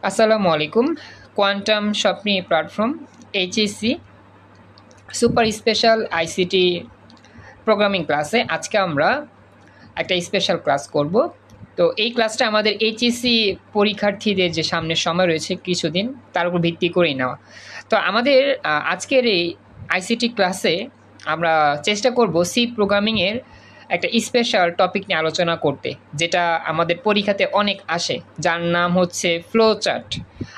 আসসালামু আলাইকুম। কোয়ান্টাম স্বপ্নি platform HSC super special ICT programming ক্লাসে আজকে আমরা একটা স্পেশাল ক্লাস করব। তো এই ক্লাসটা আমাদের এইচএসসি পরীক্ষার্থীদের যে সামনের সময় রয়েছে কিছুদিন তার উপর ভিত্তি করেই নেওয়া। তো আমাদের আজকের এই আইসিটি ক্লাসে আমরা চেষ্টা করব সি প্রোগ্রামিংয়ের একটা স্পেশাল টপিক নিয়ে আলোচনা করতে, যেটা আমাদের পরীক্ষাতে অনেক আসে, যার নাম হচ্ছে ফ্লো চার্ট।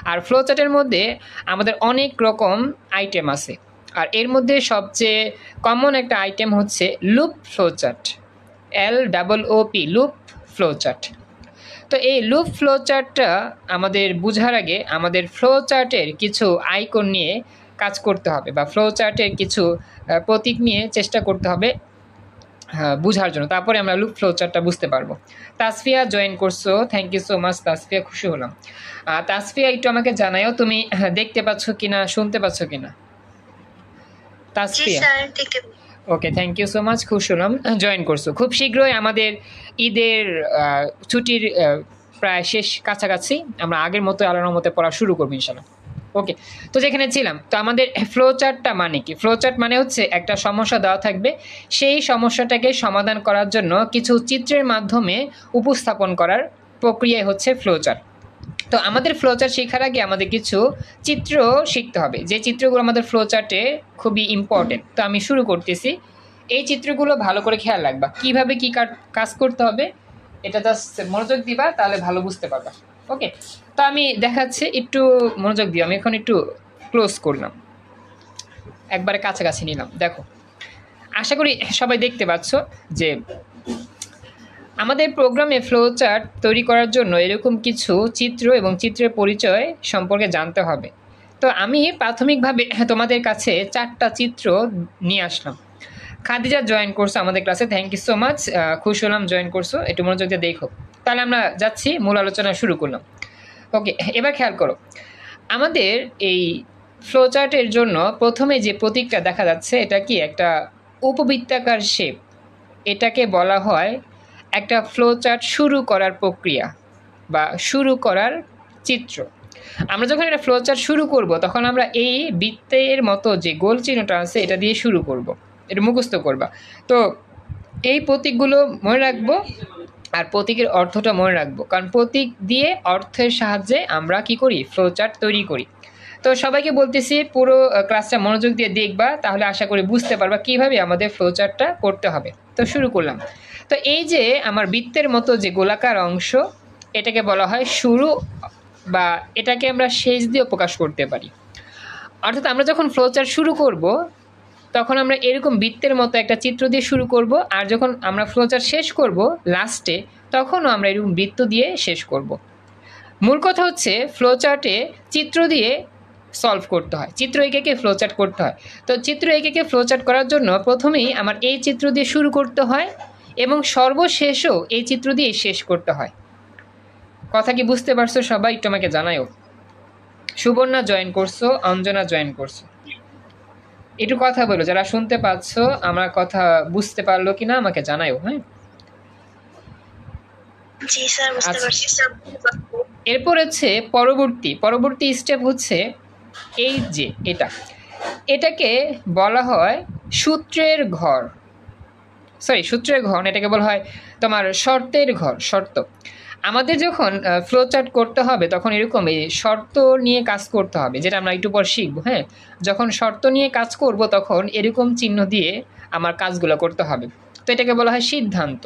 আর ফ্লো চার্টের মধ্যে আমাদের অনেক রকম আইটেম আছে, আর এর মধ্যে সবচেয়ে কমন একটা আইটেম হচ্ছে loop flow chart, LOOP, loop flow chart. তো এই লুপ ফ্লো চার্টটা আমাদের বোঝার আগে আমাদের ফ্লো চার্টের কিছু আইকন নিয়ে কাজ করতে হবে, বা ফ্লো চার্টের কিছু প্রতীক নিয়ে চেষ্টা করতে হবে বুঝার জন্য, তারপরে আমরা লুপ ফ্লো চার্টটা বুঝতে পারবো। তাসফিয়া জয়েন করছো, thank you so much Tasfia, খুশি হলাম। তাসফিয়া একটু আমাকে জানাও তুমি দেখতে পাচ্ছ কিনা, শুনতে পাচ্ছ কিনা তাসফিয়া? ওকে, থ্যাংক ইউ সো মাচ, খুশি হলাম জয়েন করছো। খুব শীঘ্রই আমাদের ঈদের ছুটির প্রায় শেষ কাছাকাছি আমরা আগের মতো আলোর মতো পড়া শুরু করবো ইনশাল্লাহ। ওকে, তো যেখানে ছিলাম, তো আমাদের ফ্লো চার্টটা মানে কি? ফ্লো চার্ট মানে হচ্ছে একটা সমস্যা দেওয়া থাকবে, সেই সমস্যাটাকে সমাধান করার জন্য কিছু চিত্রের মাধ্যমে উপস্থাপন করার প্রক্রিয়াই হচ্ছে ফ্লো চার্ট। তো আমাদের ফ্লো চার্ট শেখার আগে আমাদের কিছু চিত্র শিখতে হবে, যে চিত্রগুলো আমাদের ফ্লো চার্টে খুবই ইম্পর্টেন্ট। তো আমি শুরু করতেছি। এই চিত্রগুলো ভালো করে খেয়াল রাখবা, কীভাবে কী কাজ করতে হবে, এটা জাস্ট মনোযোগ দিবা, তাহলে ভালো বুঝতে পারবা। ওকে, তো আমি দেখাচ্ছি, একটু মনোযোগ দিও। আমি এখন একটু ক্লোজ করলাম, একবারে কাছাকাছি নিলাম। দেখো, আশা করি সবাই দেখতে পাচ্ছ যে আমাদের প্রোগ্রামে ফ্লো চার্ট তৈরি করার জন্য এরকম কিছু চিত্র এবং চিত্রের পরিচয় সম্পর্কে জানতে হবে। তো আমি প্রাথমিকভাবে তোমাদের কাছে 4টা চিত্র নিয়ে আসলাম। খাদিজা জয়েন করছো আমাদের ক্লাসে, থ্যাংক ইউ সো মাচ, খুশি হলাম জয়েন করছো, একটু মনোযোগ দিয়ে দেখো। তাহলে আমরা যাচ্ছি, মূল আলোচনা শুরু করলাম। ওকে, এবার খেয়াল করো, আমাদের এই ফ্লো চার্টের জন্য প্রথমে যে প্রতীকটা দেখা যাচ্ছে, এটা কি একটা উপবৃত্তাকার শেপ। এটাকে বলা হয় একটা ফ্লো চার্ট শুরু করার প্রক্রিয়া বা শুরু করার চিত্র। আমরা যখন একটা ফ্লো চার্ট শুরু করব, তখন আমরা এই বৃত্তের মতো যে গোল চিহ্নটা আছে এটা দিয়ে শুরু করব, এটা মুখস্থ করবা। তো এই প্রতীকগুলো মনে রাখবো, আর প্রতীকের অর্থটা মনে রাখবো, কারণ প্রতীক দিয়ে অর্থের সাহায্যে আমরা কি করি, ফ্লো চার্ট তৈরি করি। তো সবাইকে বলতেছি পুরো ক্লাসটা মনোযোগ দিয়ে দেখবা, তাহলে আশা করি বুঝতে পারবা কিভাবে আমাদের ফ্লো চার্টটা করতে হবে। তো শুরু করলাম। তো এই যে আমার বৃত্তের মতো যে গোলাকার অংশ, এটাকে বলা হয় শুরু, বা এটাকে আমরা শেষ দিয়েও প্রকাশ করতে পারি। অর্থাৎ আমরা যখন ফ্লো চার্ট শুরু করব, তখন আমরা এরকম বৃত্তের মতো একটা চিত্র দিয়ে শুরু করব, আর যখন আমরা ফ্লো চার্ট শেষ করব লাস্টে, তখনও আমরা এরকম বৃত্ত দিয়ে শেষ করব। মূল কথা হচ্ছে ফ্লো চার্টে চিত্র দিয়ে সলভ করতে হয়, চিত্র এঁকে ফ্লো চার্ট করতে হয়। তো চিত্র এঁকে ফ্লো চার্ট করার জন্য প্রথমেই আমার এই চিত্র দিয়ে শুরু করতে হয়, এবং সর্বশেষও এই চিত্র দিয়ে শেষ করতে হয়। কথা কি বুঝতে পারছো সবাই? একটু আমাকে জানাও। সুবর্ণা জয়েন করছো, অঞ্জনা জয়েন করছো, একটু কথা বলো, যারা শুনতে পাচ্ছ আমার কথা বুঝতে পারলো কিনা আমাকে জানাও। হ্যাঁ, জি স্যার, বুঝতে পারছি। এরপর হচ্ছে পরবর্তী স্টেপ হচ্ছে এই যে এটাকে বলা হয় সূত্রের ঘর, এটাকে বলা হয় তোমার শর্তের ঘর, শর্ত। আমাদের যখন ফ্লো চার্ট করতে হবে, তখন এরকম এই শর্ত নিয়ে কাজ করতে হবে, যেটা আমরা একটু পর শিখবো। হ্যাঁ, যখন শর্ত নিয়ে কাজ করব, তখন এরকম চিহ্ন দিয়ে আমার কাজগুলো করতে হবে। তো এটাকে বলা হয় সিদ্ধান্ত।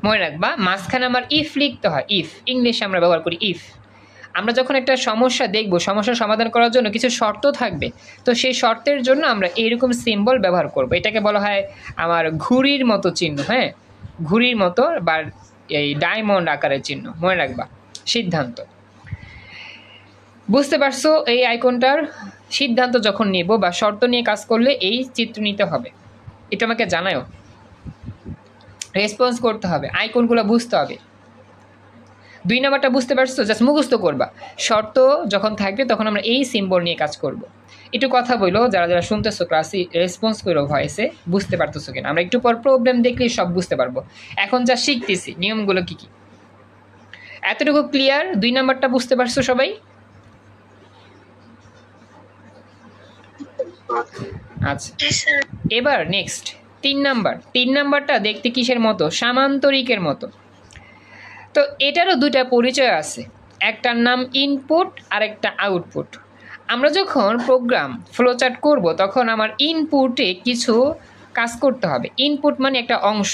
মনে রাখবা, মাঝখানে আমার ইফ লিখতে হয়, ইফ ইংলিশে আমরা ব্যবহার করি ইফ। আমরা যখন একটা সমস্যা দেখব, সমস্যার সমাধান করার জন্য কিছু শর্ত থাকবে, তো সেই শর্তের জন্য আমরা এইরকম সিম্বল ব্যবহার করব। এটাকে বলা হয় আমার ঘুড়ির মতো চিহ্ন। হ্যাঁ, ঘুড়ির মতো বা এই ডায়মন্ড আকারের চিহ্ন, মনে রাখবা, সিদ্ধান্ত। বুঝতে পারছো? এই আইকনটার সিদ্ধান্ত যখন নিব বা শর্ত নিয়ে কাজ করলে এই চিত্র নিতে হবে। এটা আমাকে জানাও, রেসপন্স করতে হবে, আইকনগুলো বুঝতে হবে। 2 নাম্বারটা বুঝতে পারছো? জাস্ট মুখস্থ করবা, শর্ত যখন থাকবে তখন আমরা এই সিম্বল নিয়ে কাজ করব। একটু কথা বলো, যারা যারা শুনতেছো ক্লাসে রেসপন্স করো ভয়েসে, বুঝতে পারতেছো কিনা। আমরা একটু পর প্রবলেম দেখলেই সব বুঝতে পারবো। এখন যা শিখতেছি নিয়মগুলো কী কী। এতটুকু ক্লিয়ার? 2 নাম্বারটা বুঝতে পারছো সবাই? আচ্ছা, এবার নেক্সট 3 নাম্বার। 3 নাম্বারটা দেখতে কিসের মতো? সামান্তরিকের মতো। তো এটারও 2টা পরিচয় আছে, একটার নাম ইনপুট আর একটা আউটপুট। আমরা যখন প্রোগ্রাম ফ্লোচার্ট করব তখন আমার ইনপুটে কিছু কাজ করতে হবে। ইনপুট মানে একটা অংশ।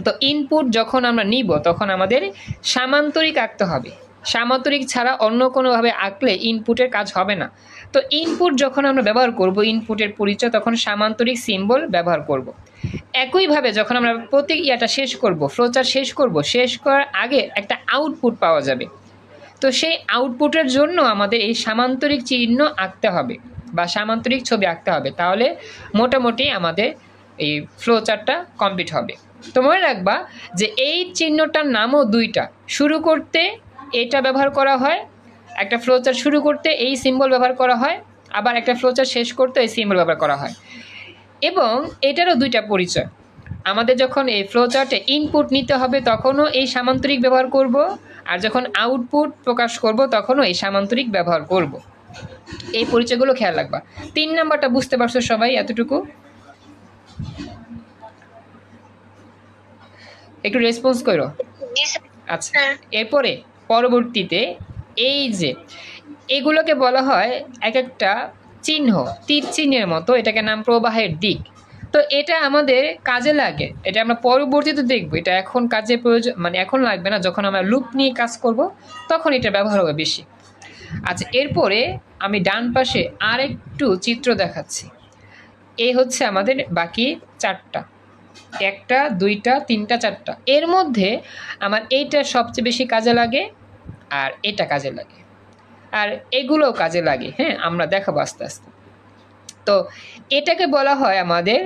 তো ইনপুট যখন আমরা নিব তখন আমাদের সামান্তরিক আঁকতে হবে। সামান্তরিক ছাড়া অন্য কোনোভাবে আঁকলে ইনপুটের কাজ হবে না। তো ইনপুট যখন আমরা ব্যবহার করব, ইনপুটের পরিচয়, তখন সামান্তরিক সিম্বল ব্যবহার করব। একইভাবে যখন আমরা প্রত্যেক শেষ করব, ফ্লোচার্ট শেষ করব, শেষ করার আগে একটা আউটপুট পাওয়া যাবে। তো সেই আউটপুটের জন্য আমাদের এই সামান্তরিক চিহ্ন আঁকতে হবে বা সামান্তরিক ছবি আঁকতে হবে, তাহলে মোটামুটি আমাদের এই ফ্লোচার্টটা কমপ্লিট হবে। তো মনে রাখবা যে এই চিহ্নটার নামও 2টা। শুরু করতে এটা ব্যবহার করা হয়, একটা ফ্লোচার্ট শুরু করতে এই সিম্বল ব্যবহার করা হয়, আবার একটা ফ্লোচার্ট শেষ করতে এই সিম্বল ব্যবহার করা হয়। এবং এটারও 2টা পরিচয়। আমাদের যখন এই ফ্লোচার্টে ইনপুট নিতে হবে তখনও এই সামান্তরিক ব্যবহার করব, আর যখন আউটপুট প্রকাশ করব তখনও এই সামান্তরিক ব্যবহার করব। এই পরিচয়গুলো খেয়াল রাখবা। 3 নাম্বারটা বুঝতে পারছো সবাই? এতটুকু একটু রেসপন্স করো। আচ্ছা, এরপরে পরবর্তীতে এই যে এগুলোকে বলা হয় এক একটা চিহ্ন, তীর চিহ্নের মতো, এটাকে নাম প্রবাহের দিক। তো এটা আমাদের কাজে লাগে, এটা আমরা পরবর্তীতে দেখবো। এটা এখন কাজে প্রয়োজন, মানে এখন লাগবে না, যখন আমরা লুপ নিয়ে কাজ করব তখন এটা ব্যবহার হবে বেশি। আচ্ছা, এরপরে আমি ডান পাশে আরেকটু চিত্র দেখাচ্ছি। এই হচ্ছে আমাদের বাকি 4টা, 1টা 2টা 3টা 4টা। এর মধ্যে আমার এইটা সবচেয়ে বেশি কাজে লাগে, আর এটা কাজে লাগে, আর এগুলোও কাজে লাগে। হ্যাঁ, আমরা দেখাবো আস্তে আস্তে। তো এটাকে বলা হয় আমাদের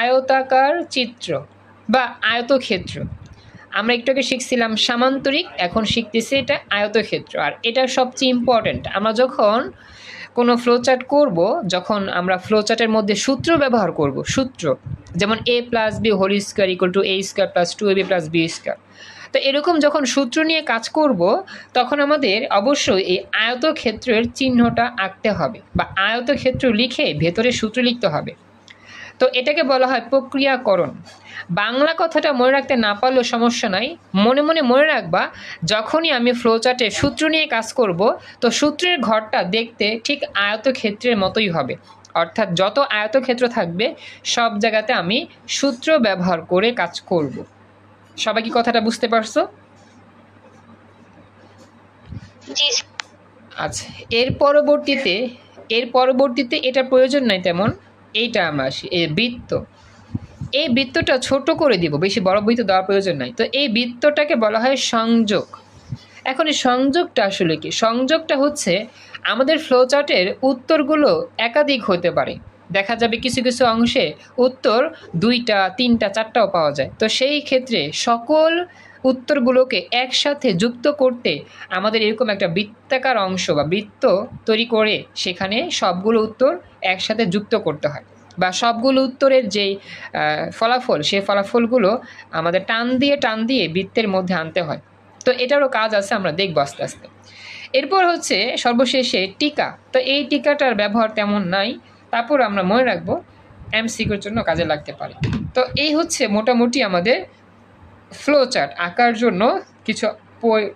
আয়তাকার চিত্র বা আয়তক্ষেত্র। আমরা একটু আগে শিখছিলাম সামান্তরিক, এখন শিখতেছি এটা আয়তক্ষেত্র। আর এটা সবচেয়ে ইম্পর্ট্যান্ট। আমরা যখন কোনো ফ্লোচার্ট করব, যখন আমরা ফ্লোচার্টের মধ্যে সূত্র ব্যবহার করব, সূত্র যেমন a + b whole square = a² + 2ab + b²। তো এরকম যখন সূত্র নিয়ে কাজ করব তখন আমাদের অবশ্যই এই আয়তক্ষেত্রের চিহ্নটা আঁকতে হবে বা আয়তক্ষেত্র লিখে ভেতরে সূত্র লিখতে হবে। তো এটাকে বলা হয় প্রক্রিয়াকরণ। বাংলা কথাটা মনে রাখতে না পারলেও সমস্যা নাই, মনে মনে মনে রাখবা যখনই আমি ফ্লোচার্টে সূত্র নিয়ে কাজ করব তো সূত্রের ঘরটা দেখতে ঠিক আয়তক্ষেত্রের মতোই হবে। অর্থাৎ যত আয়তক্ষেত্র থাকবে সব জায়গাতে আমি সূত্র ব্যবহার করে কাজ করব। সবাই কি কথাটা বুঝতে পারছো? আচ্ছা, এর পরবর্তীতে এটা প্রয়োজন নাই তেমন। এইটা আমরা আসি, এই বৃত্ত। এই বৃত্তটা ছোট করে দিব, বেশি বড় বৃত্ত দেওয়ার প্রয়োজন নাই। তো এই বৃত্তটাকে বলা হয় সংযোগ। এখন এই সংযোগটা আসলে কি? সংযোগটা হচ্ছে আমাদের ফ্লোচার্টের উত্তরগুলো একাধিক হতে পারে। দেখা যাবে কিছু কিছু অংশে উত্তর 2টা 3টা 4টাও পাওয়া যায়। তো সেই ক্ষেত্রে সকল উত্তরগুলোকে একসাথে যুক্ত করতে আমাদের এরকম একটা বৃত্তাকার অংশ বা বৃত্ত তৈরি করে সেখানে সবগুলো উত্তর একসাথে যুক্ত করতে হয়, বা সবগুলো উত্তরের যেই ফলাফল, সেই ফলাফলগুলো আমাদের টান দিয়ে বৃত্তের মধ্যে আনতে হয়। তো এটারও কাজ আছে, আমরা দেখবো আস্তে আস্তে। এরপর হচ্ছে সর্বশেষে টিকা। তো এই টিকাটার ব্যবহার তেমন নাই, তারপর আমরা মনে রাখবো এমসিকিউর জন্য কাজে লাগতে পারে। তো এই হচ্ছে মোটামুটি আমাদের ফ্লোচার্ট আঁকার জন্য কিছু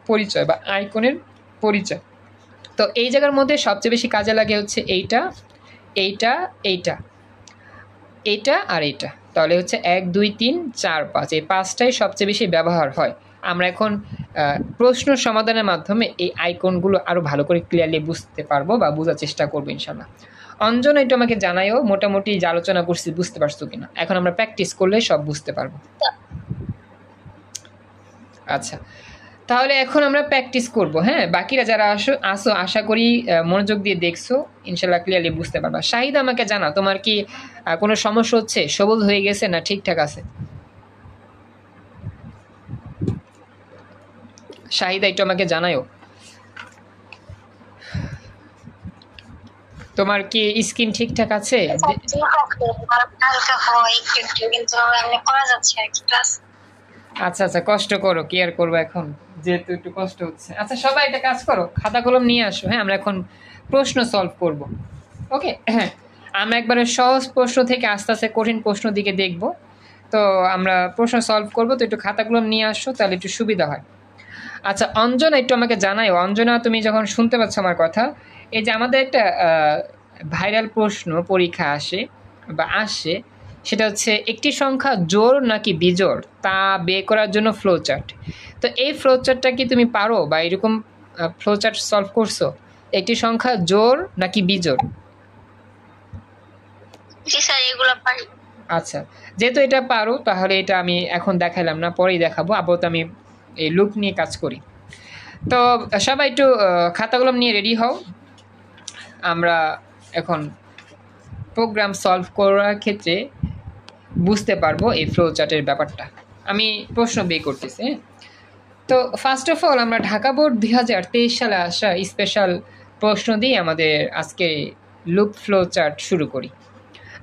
পরিচয় বা আইকনের পরিচয়। তো এই জায়গার মধ্যে সবচেয়ে বেশি কাজে লাগে হচ্ছে এইটা, এইটা, এইটা, এইটা আর এইটা। তাহলে হচ্ছে 1 2 3 4 5, এই 5টাই সবচেয়ে বেশি ব্যবহার হয়। আমরা এখন প্রশ্ন সমাধানের মাধ্যমে এই আইকনগুলো আরও ভালো করে ক্লিয়ারলি বুঝতে পারবো বা বোঝার চেষ্টা করবো ইনশাল্লাহ। অঞ্জনা একটু আমাকে জানাইও মোটামুটি যে আলোচনা করছি বুঝতে পারছো কিনা। এখন আমরা প্র্যাকটিস করলে সব বুঝতে পারবো। আচ্ছা, তাহলে এখন আমরা প্র্যাকটিস করব। হ্যাঁ, বাকিরা যারা আসো আশা করি মনোযোগ দিয়ে দেখছো, ইনশাল্লাহ ক্লিয়ারলি বুঝতে পারবা। শাহিদ আমাকে জানা, তোমার কি কোনো সমস্যা হচ্ছে? সবুজ হয়ে গেছে না ঠিকঠাক আছে? শাহিদা একটু আমাকে জানাও, তোমার কি স্কিন ঠিকঠাক আছে? আচ্ছা আচ্ছা, কষ্ট করো, কি আর করবো এখন, যেহেতু একটু কষ্ট হচ্ছে। আচ্ছা সবাই একটা কাজ করো, খাতা কলম নিয়ে আসো। হ্যাঁ, আমরা এখন প্রশ্ন সলভ করব। ওকে, হ্যাঁ, আমরা একবারে সহজ প্রশ্ন থেকে আস্তে আস্তে কঠিন প্রশ্ন দিকে দেখব। তো আমরা প্রশ্ন সলভ করব, তো একটু খাতা কলম নিয়ে আসো, তাহলে একটু সুবিধা হয়। আচ্ছা অঞ্জনা, একটু আমাকে জানাও। অঞ্জনা, তুমি যখন শুনতে পাচ্ছ আমার কথা, এই যে আমাদের একটা ভাইরাল প্রশ্ন পরীক্ষা আসে, সেটা হচ্ছে একটি সংখ্যা জোড় নাকি বিজোড় তা বের করার জন্য ফ্লো চার্ট। তো এই ফ্লো চার্টটা কি তুমি পারো, বা এরকম ফ্লো চার্ট সলভ করছো? একটি সংখ্যা জোড় নাকি বিজোড়? জি স্যার, এগুলো পারি। আচ্ছা, যেহেতু এটা পারো তাহলে এটা আমি এখন দেখাইলাম না, পরেই দেখাবো। আপাতত আমি এই লুক নিয়ে কাজ করি। তো সবাই একটু খাতা কলম নিয়ে রেডি হও। আমরা এখন প্রোগ্রাম সলভ করার ক্ষেত্রে বুঝতে পারবো এই ফ্লো চার্টের ব্যাপারটা। আমি প্রশ্ন বের করতেছি, হ্যাঁ। তো ফার্স্ট অফ অল আমরা ঢাকা বোর্ড 2023 সালে আসা স্পেশাল প্রশ্ন দিয়ে আমাদের আজকে লুক ফ্লো চার্ট শুরু করি।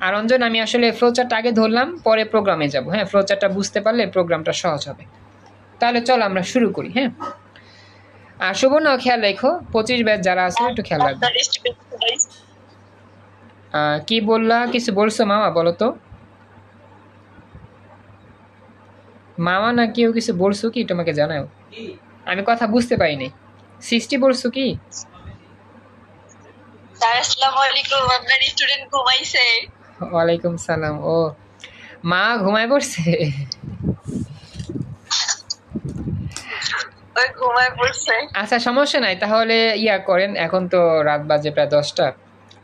আর অঞ্জন, আমি আসলে ফ্লো চার্ট আগে ধরলাম, পরে প্রোগ্রামে যাব। হ্যাঁ, ফ্লো চার্টটা বুঝতে পারলে প্রোগ্রামটা সহজ হবে। তাহলে চল আমরা শুরু করি। হ্যাঁ, আর সুবর্ণ খেয়াল রেখো, 25 ব্যাচ যারা আছে একটু খেয়াল রাখবে। কি বললা, কিছু বলছো মামা? বলো তো, মামা না কেউ কিছু বলছো কি, তোমাকে জানাও। আমি কথা বুঝতে পারিনি। সৃষ্টি বলছো কি? আসসালামু আলাইকুম, আপনার স্টুডেন্ট ঘুমাইছে। ওয়ালাইকুম সালাম। ও, মা ঘুমায় পড়ছে? ওই ঘুমায় পড়ছে। আচ্ছা সমস্যা নাই, তাহলে ইয়া করেন, এখন তো রাত বাজে প্রায় 10টা।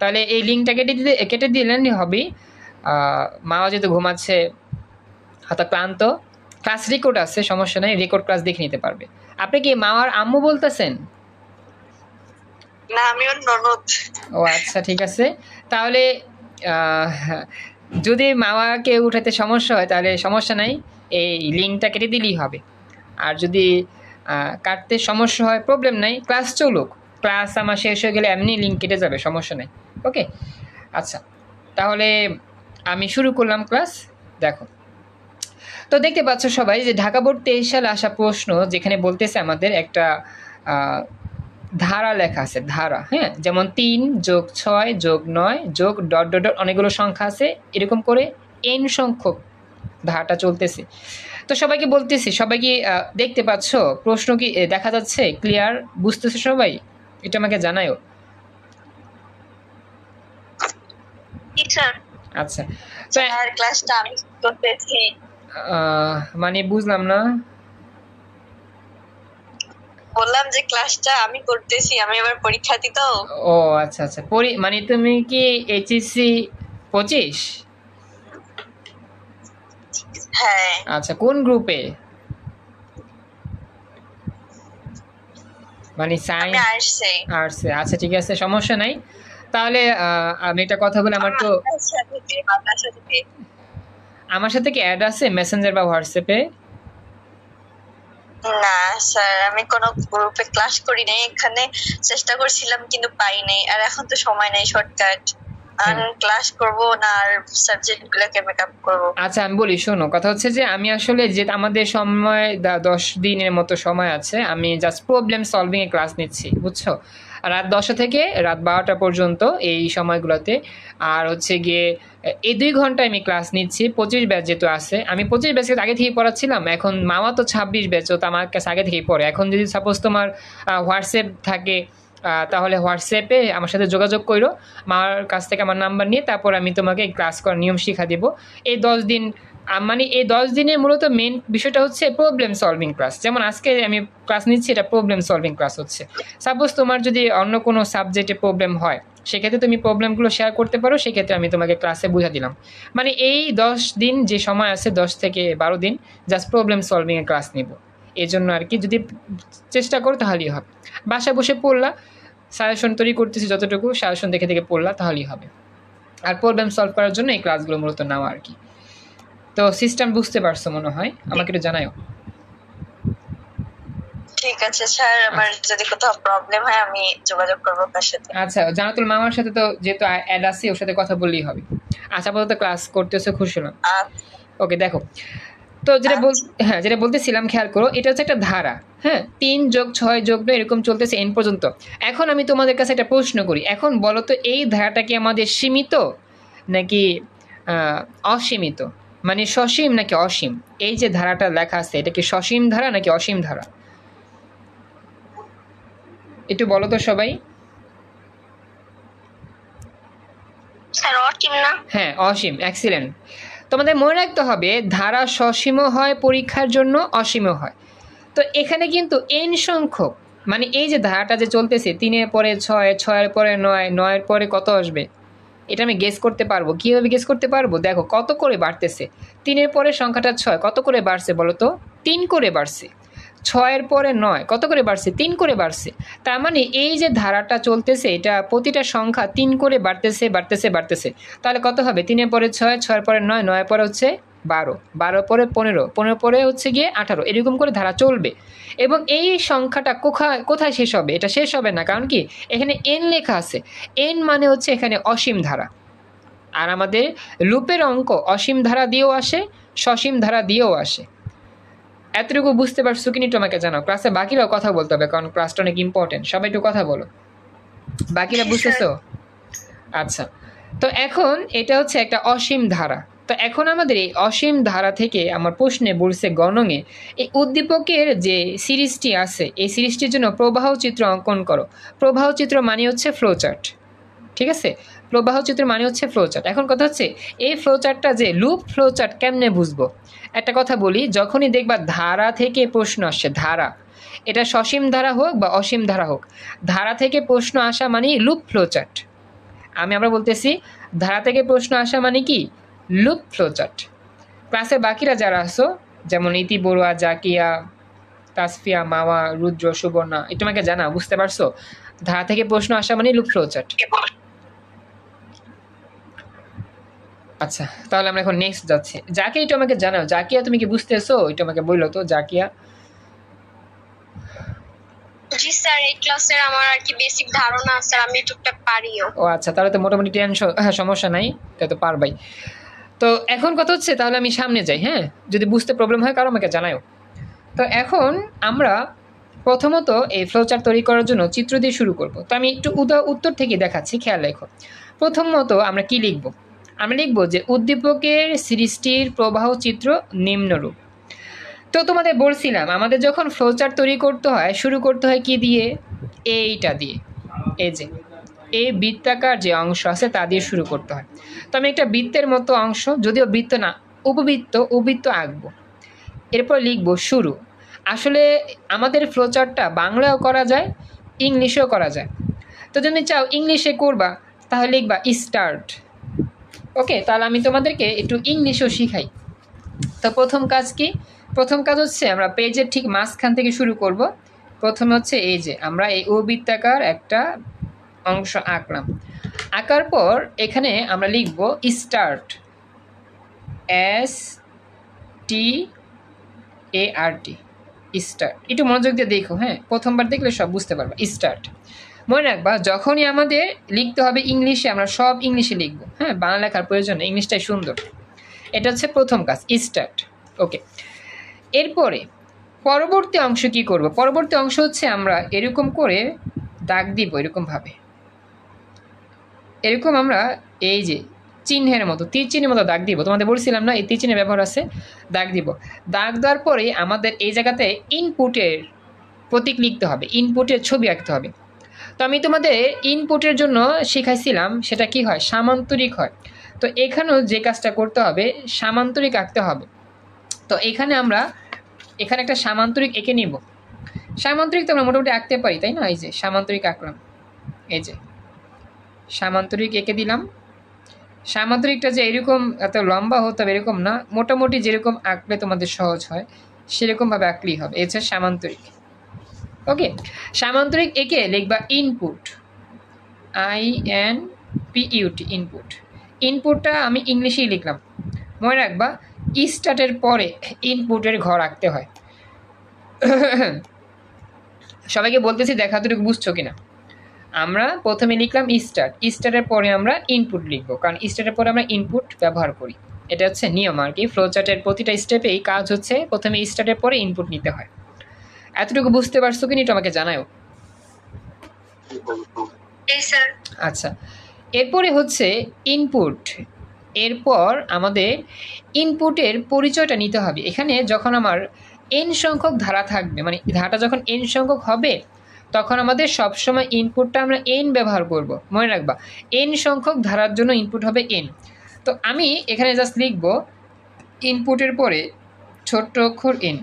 তাহলে এই লিঙ্কটা কেটে দিলেন হবে। মাও যেহেতু ঘুমাচ্ছে, হয়তো ক্লান্ত, ক্লাস রেকর্ড আছে, সমস্যা নাই, রেকর্ড ক্লাস দেখে নিতে পারবে। আপনি কি মামার আম্মু বলতেছেন? না, আমি ওর ননদ। ও আচ্ছা, ঠিক আছে। তাহলে যদি মামাকে উঠাতে সমস্যা হয় তাহলে সমস্যা নাই, এই লিঙ্কটা কেটে দিলেই হবে। আর যদি কাটতে সমস্যা হয়, প্রবলেম নাই, ক্লাস চলুক। ক্লাস আমার শেষ হয়ে গেলে এমনি লিঙ্ক কেটে যাবে, সমস্যা নেই। ওকে, আচ্ছা তাহলে আমি শুরু করলাম ক্লাস। দেখো, তো দেখতে পাচ্ছ সবাই যে ঢাকা বোর্ড 23 সালে আসা প্রশ্ন, যেখানে বলতেছে আমাদের একটা ধারা লেখা আছে, ধারা। হ্যাঁ, যেমন 3 যোগ 6 যোগ 9 যোগ ডট ডট ডট অনেকগুলো সংখ্যা আছে, এরকম করে n সংখ্যক ধারাটা চলতেছে। তো সবাইকে বলতেছি, সবাই কি দেখতে পাচ্ছ? প্রশ্ন কি দেখা যাচ্ছে? ক্লিয়ার বুঝতেছে সবাই? এটা আমাকে জানাও। আচ্ছা, তো আর ক্লাসটা আমি করতেছি। মানে বুঝলাম না। বললাম যে ক্লাসটা আমি করতেছি, আমি এবার পরীক্ষার্থী তো। ও আচ্ছা আচ্ছা, মানে তুমি কি এইচএসসি 25? হ্যাঁ। আচ্ছা, কোন গ্রুপে? মানে সায়েন্স, আর্টসে। আচ্ছা ঠিক আছে, সমস্যা নাই। তাহলে আমি একটা কথা বলি, আমার তো আমার সাথে কি অ্যাড আছে মেসেঞ্জার বা হোয়াটসঅ্যাপে? না স্যার, আমি কোনো গ্রুপে ক্লাস করি নাই। এখানে চেষ্টা করছিলাম কিন্তু পাই নাই। আর এখন তো সময় নাই, শর্টকাট ক্লাস করব না, আর সাবজেক্ট গুলোকে মেকআপ করব। আচ্ছা আমি বলি, শোনো, কথা হচ্ছে যে আমি আসলে যে আমাদের সময় 10 দিনের মতো সময় আছে, আমি জাস্ট প্রবলেম সলভিং এ ক্লাস নিচ্ছি, বুঝছো? রাত 10টা থেকে রাত 12টা পর্যন্ত এই সময়গুলোতে। আর হচ্ছে গিয়ে এই 2 ঘন্টা আমি ক্লাস নিচ্ছি। 25 ব্যাচ যেহেতু আছে, আমি 25 ব্যাচকে আগে থেকেই পড়াচ্ছিলাম। এখন মামা তো 26 ব্যাচ, তো আমার কাছে আগে থেকেই পড়ে। এখন যদি সাপোজ তোমার হোয়াটসঅ্যাপ থাকে, তাহলে হোয়াটসঅ্যাপে আমার সাথে যোগাযোগ করো, মার কাছ থেকে আমার নাম্বার নিয়ে, তারপর আমি তোমাকে ক্লাস করার নিয়ম শিখা দেব। এই 10 দিন, মানে এই 10 দিনের মূলত মেন বিষয়টা হচ্ছে প্রবলেম সলভিং ক্লাস। যেমন আজকে আমি ক্লাস নিচ্ছি, এটা প্রবলেম সলভিং ক্লাস হচ্ছে। সাপোজ তোমার যদি অন্য কোনো সাবজেক্টে প্রবলেম হয়, সেক্ষেত্রে তুমি প্রবলেমগুলো শেয়ার করতে পারো, সেক্ষেত্রে আমি তোমাকে ক্লাসে বুঝা দিলাম। মানে এই 10 দিন যে সময় আছে, 10 থেকে 12 দিন জাস্ট প্রবলেম সলভিংয়ে ক্লাস নিব। এই জন্য আর কি, যদি চেষ্টা করো তাহলেই হবে। বাসায় বসে পড়লা, সাজেশন তৈরি করতেছি, যতটুকু সাজেশন দেখে দেখে পড়লা তাহলেই হবে। আর প্রবলেম সলভ করার জন্য এই ক্লাসগুলো মূলত নেওয়া আর কি। তো সিস্টেম বুঝতে পারছো মনে হয়, আমাকে একটু জানাও। ঠিক আছে স্যার, আমার যদি কোথাও প্রবলেম হয় আমি যোগাযোগ করব আপনার সাথে। আচ্ছা, জানাতুল মামার সাথে তো যেহেতু অ্যাড আছে, ওর সাথে কথা বললেই হবে। আচ্ছা, আপাতত ক্লাস করতেছো, খুশি হলাম। ওকে, দেখো তো যেটা বলতেছিলাম খেয়াল করো, এটা হচ্ছে একটা ধারা। হ্যাঁ, 3 যোগ 6 যোগ 9 এরকম চলতেছে এন পর্যন্ত। এখন আমি তোমাদের কাছে একটা প্রশ্ন করি, এখন বলো তো এই ধারাটা কি আমাদের সীমিত নাকি অসীমিত, মানে সসীম নাকি অসীম? এই যে ধারাটা লেখা আছে এটা কি সসীম ধারা নাকি অসীম ধারা? একটু বলো তো সবাই। স্যার অসীম না? হ্যাঁ, অসীম। এক্সিলেন্ট। তোমাদের মনে রাখতে হবে ধারা সসীমও হয় পরীক্ষার জন্য, অসীমও হয়। তো এখানে কিন্তু এন সংখ্যক, মানে এই যে ধারাটা যে চলতেছে 3-এর পরে 6, 6-এর পরে 9, 9-এর পরে কত আসবে, এটা আমি গেস করতে পারবো। কীভাবে গেস করতে পারবো? দেখো কত করে বাড়তেছে। 3-এর পরে সংখ্যাটা 6 কত করে বাড়ছে বলো তো? 3 করে বাড়ছে। 6-এর পরে 9 কত করে বাড়ছে? 3 করে বাড়ছে। তার মানে এই যে ধারাটা চলতেছে এটা প্রতিটা সংখ্যা 3 করে বাড়তেছে বাড়তেছে বাড়তেছে। তাহলে কত হবে? 3-এর পরে 6, 6-এর পরে 9, 9-এর পরে হচ্ছে 12, 12-এর পরে 15, 15-এর পরে হচ্ছে গিয়ে 18, এরকম করে ধারা চলবে। এবং এই সংখ্যাটা কোথায় শেষ হবে? এটা শেষ হবে না, কারণ কি এখানে এন লেখা আছে। এন মানে হচ্ছে এখানে অসীম ধারা। আর আমাদের লুপের অঙ্ক অসীম ধারা দিয়েও আসে, সসীম ধারা দিয়েও আসে। এতটুকু বুঝতে পারছো কিনা একটু আমাকে জানাও। ক্লাসে বাকিরাও কথা বলতে হবে, কারণ ক্লাসটা অনেক ইম্পর্টেন্ট। সবাই একটু কথা বলো। বাকিরা বুঝতেছো? আচ্ছা, তো এখন এটা হচ্ছে একটা অসীম ধারা। তো এখন আমাদের এই অসীম ধারা থেকে আমার প্রশ্নে বলছে গণঙে এই উদ্দীপকের যে সিরিজটি আছে এই সিরিজটির জন্য প্রবাহ চিত্র অঙ্কন করো। প্রবাহ চিত্র মানে হচ্ছে ফ্লোচার্ট, ঠিক আছে? প্রবাহ চিত্র মানে হচ্ছে ফ্লোচার্ট। এখন কথা হচ্ছে এই ফ্লোচার্টটা যে লুপ ফ্লোচার্ট কেমনে বুঝবো? একটা কথা বলি, যখনই দেখবা ধারা থেকে প্রশ্ন আসছে, ধারা, এটা সসীম ধারা হোক বা অসীম ধারা হোক, ধারা থেকে প্রশ্ন আসা মানে লুপ ফ্লোচার্ট। আমরা বলতেছি ধারা থেকে প্রশ্ন আসা মানে কি? Loop flowchart. ক্লাসের বাকিরা যারা আসো, যেমন ইতি বড়ুয়া, জাকিয়া, তাসফিয়া, মাওয়া, রুদ্র, সুবর্ণা, একটু আমাকে জানাও, বুঝতে পারছো? ধারা থেকে প্রশ্ন আসা মানে লুপ ফ্লোচার্ট। আচ্ছা, তাহলে আমরা এখন নেক্সট যাচ্ছি। জাকিয়া, একটু আমাকে জানাও, জাকিয়া তুমি কি বুঝতেছো? একটু আমাকে বললো তো জাকিয়া। জি স্যার, এই ক্লাসের আমার আর কি বেসিক ধারণা আছে, আমি টুকটাক পারিও। ও আচ্ছা, তাহলে তো মোটামুটি টেনশন, সমস্যা নাই, তাই তো পারবাই। তো এখন কথা হচ্ছে তাহলে আমি সামনে যাই। হ্যাঁ, যদি বুঝতে প্রবলেম হয় কারো আমাকে জানাও। তো এখন আমরা প্রথমত এই ফ্লোচার্ট তৈরি করার জন্য চিত্র দিয়ে শুরু করব। তো আমি একটু উত্তর থেকে দেখাচ্ছি, খেয়াল রেখো। প্রথমত আমরা কি লিখব? আমরা লিখব যে উদ্দীপকের সৃষ্টির প্রবাহ চিত্র নিম্নরূপ। তো তোমাদের বলছিলাম আমাদের যখন ফ্লোচার্ট তৈরি করতে হয় শুরু করতে হয় কি দিয়ে? এইটা দিয়ে, এই যে এই বৃত্তাকার যে অংশ আছে তা দিয়ে শুরু করতে হয়। তো আমি একটা বৃত্তের মতো অংশ, যদিও বৃত্ত না, উপবৃত্ত আঁকবো। এরপর লিখব শুরু। আসলে আমাদের ফ্লোচার্টটা বাংলায়ও করা যায়, ইংলিশেও করা যায়। তো যদি চাও ইংলিশে করবা তাহলে লিখবা স্টার্ট। ওকে, তাহলে আমি তোমাদেরকে একটু ইংলিশও শিখাই। তো প্রথম কাজ কি? প্রথম কাজ হচ্ছে আমরা পেজের ঠিক মাঝখান থেকে শুরু করব। প্রথমে হচ্ছে এই যে আমরা এই বৃত্তাকার একটা অংশ আঁকলাম। আঁকার পর এখানে আমরা লিখব স্টার্ট, START, স্টার্ট। একটু মনোযোগ দিয়ে দেখো, হ্যাঁ, প্রথমবার দেখলে সব বুঝতে পারবা। স্টার্ট মনে রাখবা, যখনই আমাদের লিখতে হবে ইংলিশে আমরা সব ইংলিশে লিখবো। হ্যাঁ, বাংলা লেখার প্রয়োজন, ইংলিশটাই সুন্দর। এটা হচ্ছে প্রথম কাজ, স্টার্ট। ওকে, এরপরে পরবর্তী অংশ কি করব? পরবর্তী অংশ হচ্ছে আমরা এরকম করে দাগ দিব, এরকমভাবে, এরকম আমরা এই যে চিহ্নের মতো, তীর চিহ্নের মতো দাগ দিব। তোমাদের বলছিলাম না এই তীর চিহ্নের ব্যবহার আছে, দাগ দিব। দাগ দেওয়ার পরে আমাদের এই জায়গাতে ইনপুটের প্রতীক লিখতে হবে, ইনপুটের ছবি আঁকতে হবে। তো আমি তোমাদের ইনপুটের জন্য শিখাইছিলাম সেটা কি হয়? সামান্তরিক হয়। তো এখানেও যে কাজটা করতে হবে সামান্তরিক আঁকতে হবে। তো এখানে আমরা এখানে একটা সামান্তরিক এঁকে নিব। সামান্তরিক তো আমরা মোটামুটি আঁকতে পারি, তাই না? এই যে সামান্তরিক আঁকলাম, এই যে সামান্তরিক এঁকে দিলাম। সামান্তরিকটা যে এরকম এত লম্বা হতে হবে এরকম না, মোটামুটি যেরকম আঁকলে তোমাদের সহজ হয় সেরকমভাবে আঁকলেই হবে। এই হচ্ছে সামান্তরিক। ওকে, সামান্তরিক এঁকে লিখবা ইনপুট, INPUT, ইনপুট। ইনপুটটা আমি ইংলিশেই লিখলাম। মনে রাখবা স্টার্টের পরে ইনপুটের ঘর আঁকতে হয়। সবাইকে বলতেছি দেখা তুই বুঝছো কিনা। আমরা প্রথমে লিখলাম স্টার্ট, স্টার্টের পরে আমরা ইনপুট লিখবো, কারণ স্টার্টের পরে আমরা ইনপুট ব্যবহার করি। এটা হচ্ছে নিয়ম আর কি। ফ্লো চার্টের প্রতিটা স্টেপেই কাজ হচ্ছে প্রথমে স্টার্টের পরে ইনপুট নিতে হয়। এতটুকু বুঝতে পারছো কিনা একটু আমাকে জানাও। আচ্ছা, এরপরে হচ্ছে ইনপুট। এরপর আমাদের ইনপুটের পরিচয়টা নিতে হবে। এখানে যখন আমার এন সংখ্যক ধারা থাকবে, মানে ধারাটা যখন এন সংখ্যক হবে, তখন আমাদের সবসময় ইনপুটটা আমরা এন ব্যবহার করব। মনে রাখবা, এন সংখ্যক ধারার জন্য ইনপুট হবে এন। তো আমি এখানে জাস্ট লিখব ইনপুটের পরে ছোট্ট অক্ষর এন।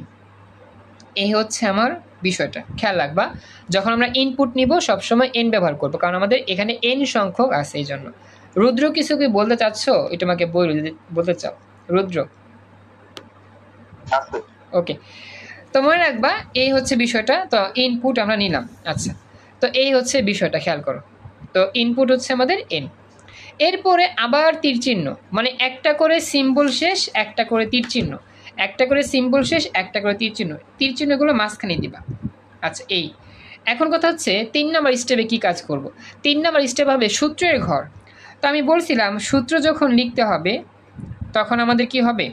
এই হচ্ছে আমার বিষয়টা, খেয়াল রাখবা। যখন আমরা ইনপুট নিব সবসময় এন ব্যবহার করব, কারণ আমাদের এখানে এন সংখ্যক আছে। এই জন্য রুদ্র কিছু কি বলতে চাচ্ছ? এটা আমাকে বলতে চাও রুদ্র? ওকে, তো মনে রাখবা এই হচ্ছে বিষয়টা। তো ইনপুট আমরা নিলাম। আচ্ছা, তো এই হচ্ছে বিষয়টা, খেয়াল করো। তো ইনপুট হচ্ছে আমাদের এন। এরপরে আবার তীর চিহ্ন, মানে একটা করে সিম্বল শেষ, একটা করে তীর চিহ্ন, একটা করে সিম্বল শেষ, একটা করে তীর চিহ্ন। তীর চিহ্নগুলো মাঝখানে দিবা। আচ্ছা, এই এখন কথা হচ্ছে 3 নাম্বার স্টেপে কি কাজ করব। 3 নাম্বার স্টেপ হবে সূত্রের ঘর। তো আমি বলছিলাম সূত্র যখন লিখতে হবে তখন আমাদের কি হবে?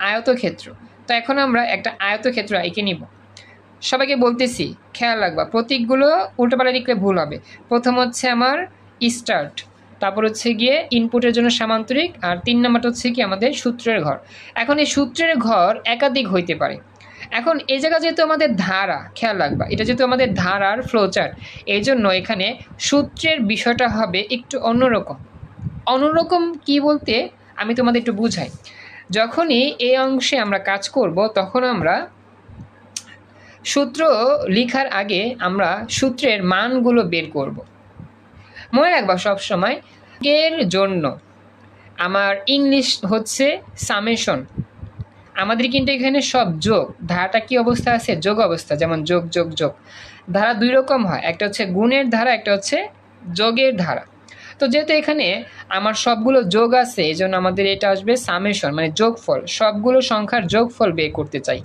আয়তক্ষেত্র। তো এখন আমরা একটা আয়তক্ষেত্র এঁকে নিব। সবাইকে বলতেছি খেয়াল রাখবা, প্রতীকগুলো উল্টোপাল্টা লিখলে ভুল হবে। প্রথম হচ্ছে আমার স্টার্ট, তারপর হচ্ছে গিয়ে ইনপুটের জন্য সামান্তরিক, আর 3 নাম্বারটা হচ্ছে কি আমাদের সূত্রের ঘর। এখন এই সূত্রের ঘর একাধিক হইতে পারে। এখন এই জায়গা যেহেতু আমাদের ধারা, খেয়াল রাখবা এটা যেহেতু আমাদের ধারার ফ্লোচার্ট, এই জন্য এখানে সূত্রের বিষয়টা হবে একটু অন্যরকম। অন্যরকম কি বলতে আমি তোমাদের একটু বুঝাই। যখনই এই অংশে আমরা কাজ করব তখন আমরা সূত্র লেখার আগে আমরা সূত্রের মানগুলো বের করব। মনে রাখবা সবসময় এর জন্য আমার ইংলিশ হচ্ছে সামেশন। আমাদের কিন্তু এখানে সব যোগ, ধারাটা কি অবস্থা আছে? যোগ অবস্থা। যেমন যোগ যোগ যোগ, ধারা 2 রকম হয়, একটা হচ্ছে গুণের ধারা, একটা হচ্ছে যোগের ধারা। তো যেহেতু এখানে আমার সবগুলো যোগ আছে এই জন্য আমাদের এটা আসবে সামেশন, মানে যোগফল। সবগুলো সংখ্যার যোগফল বের করতে চাই।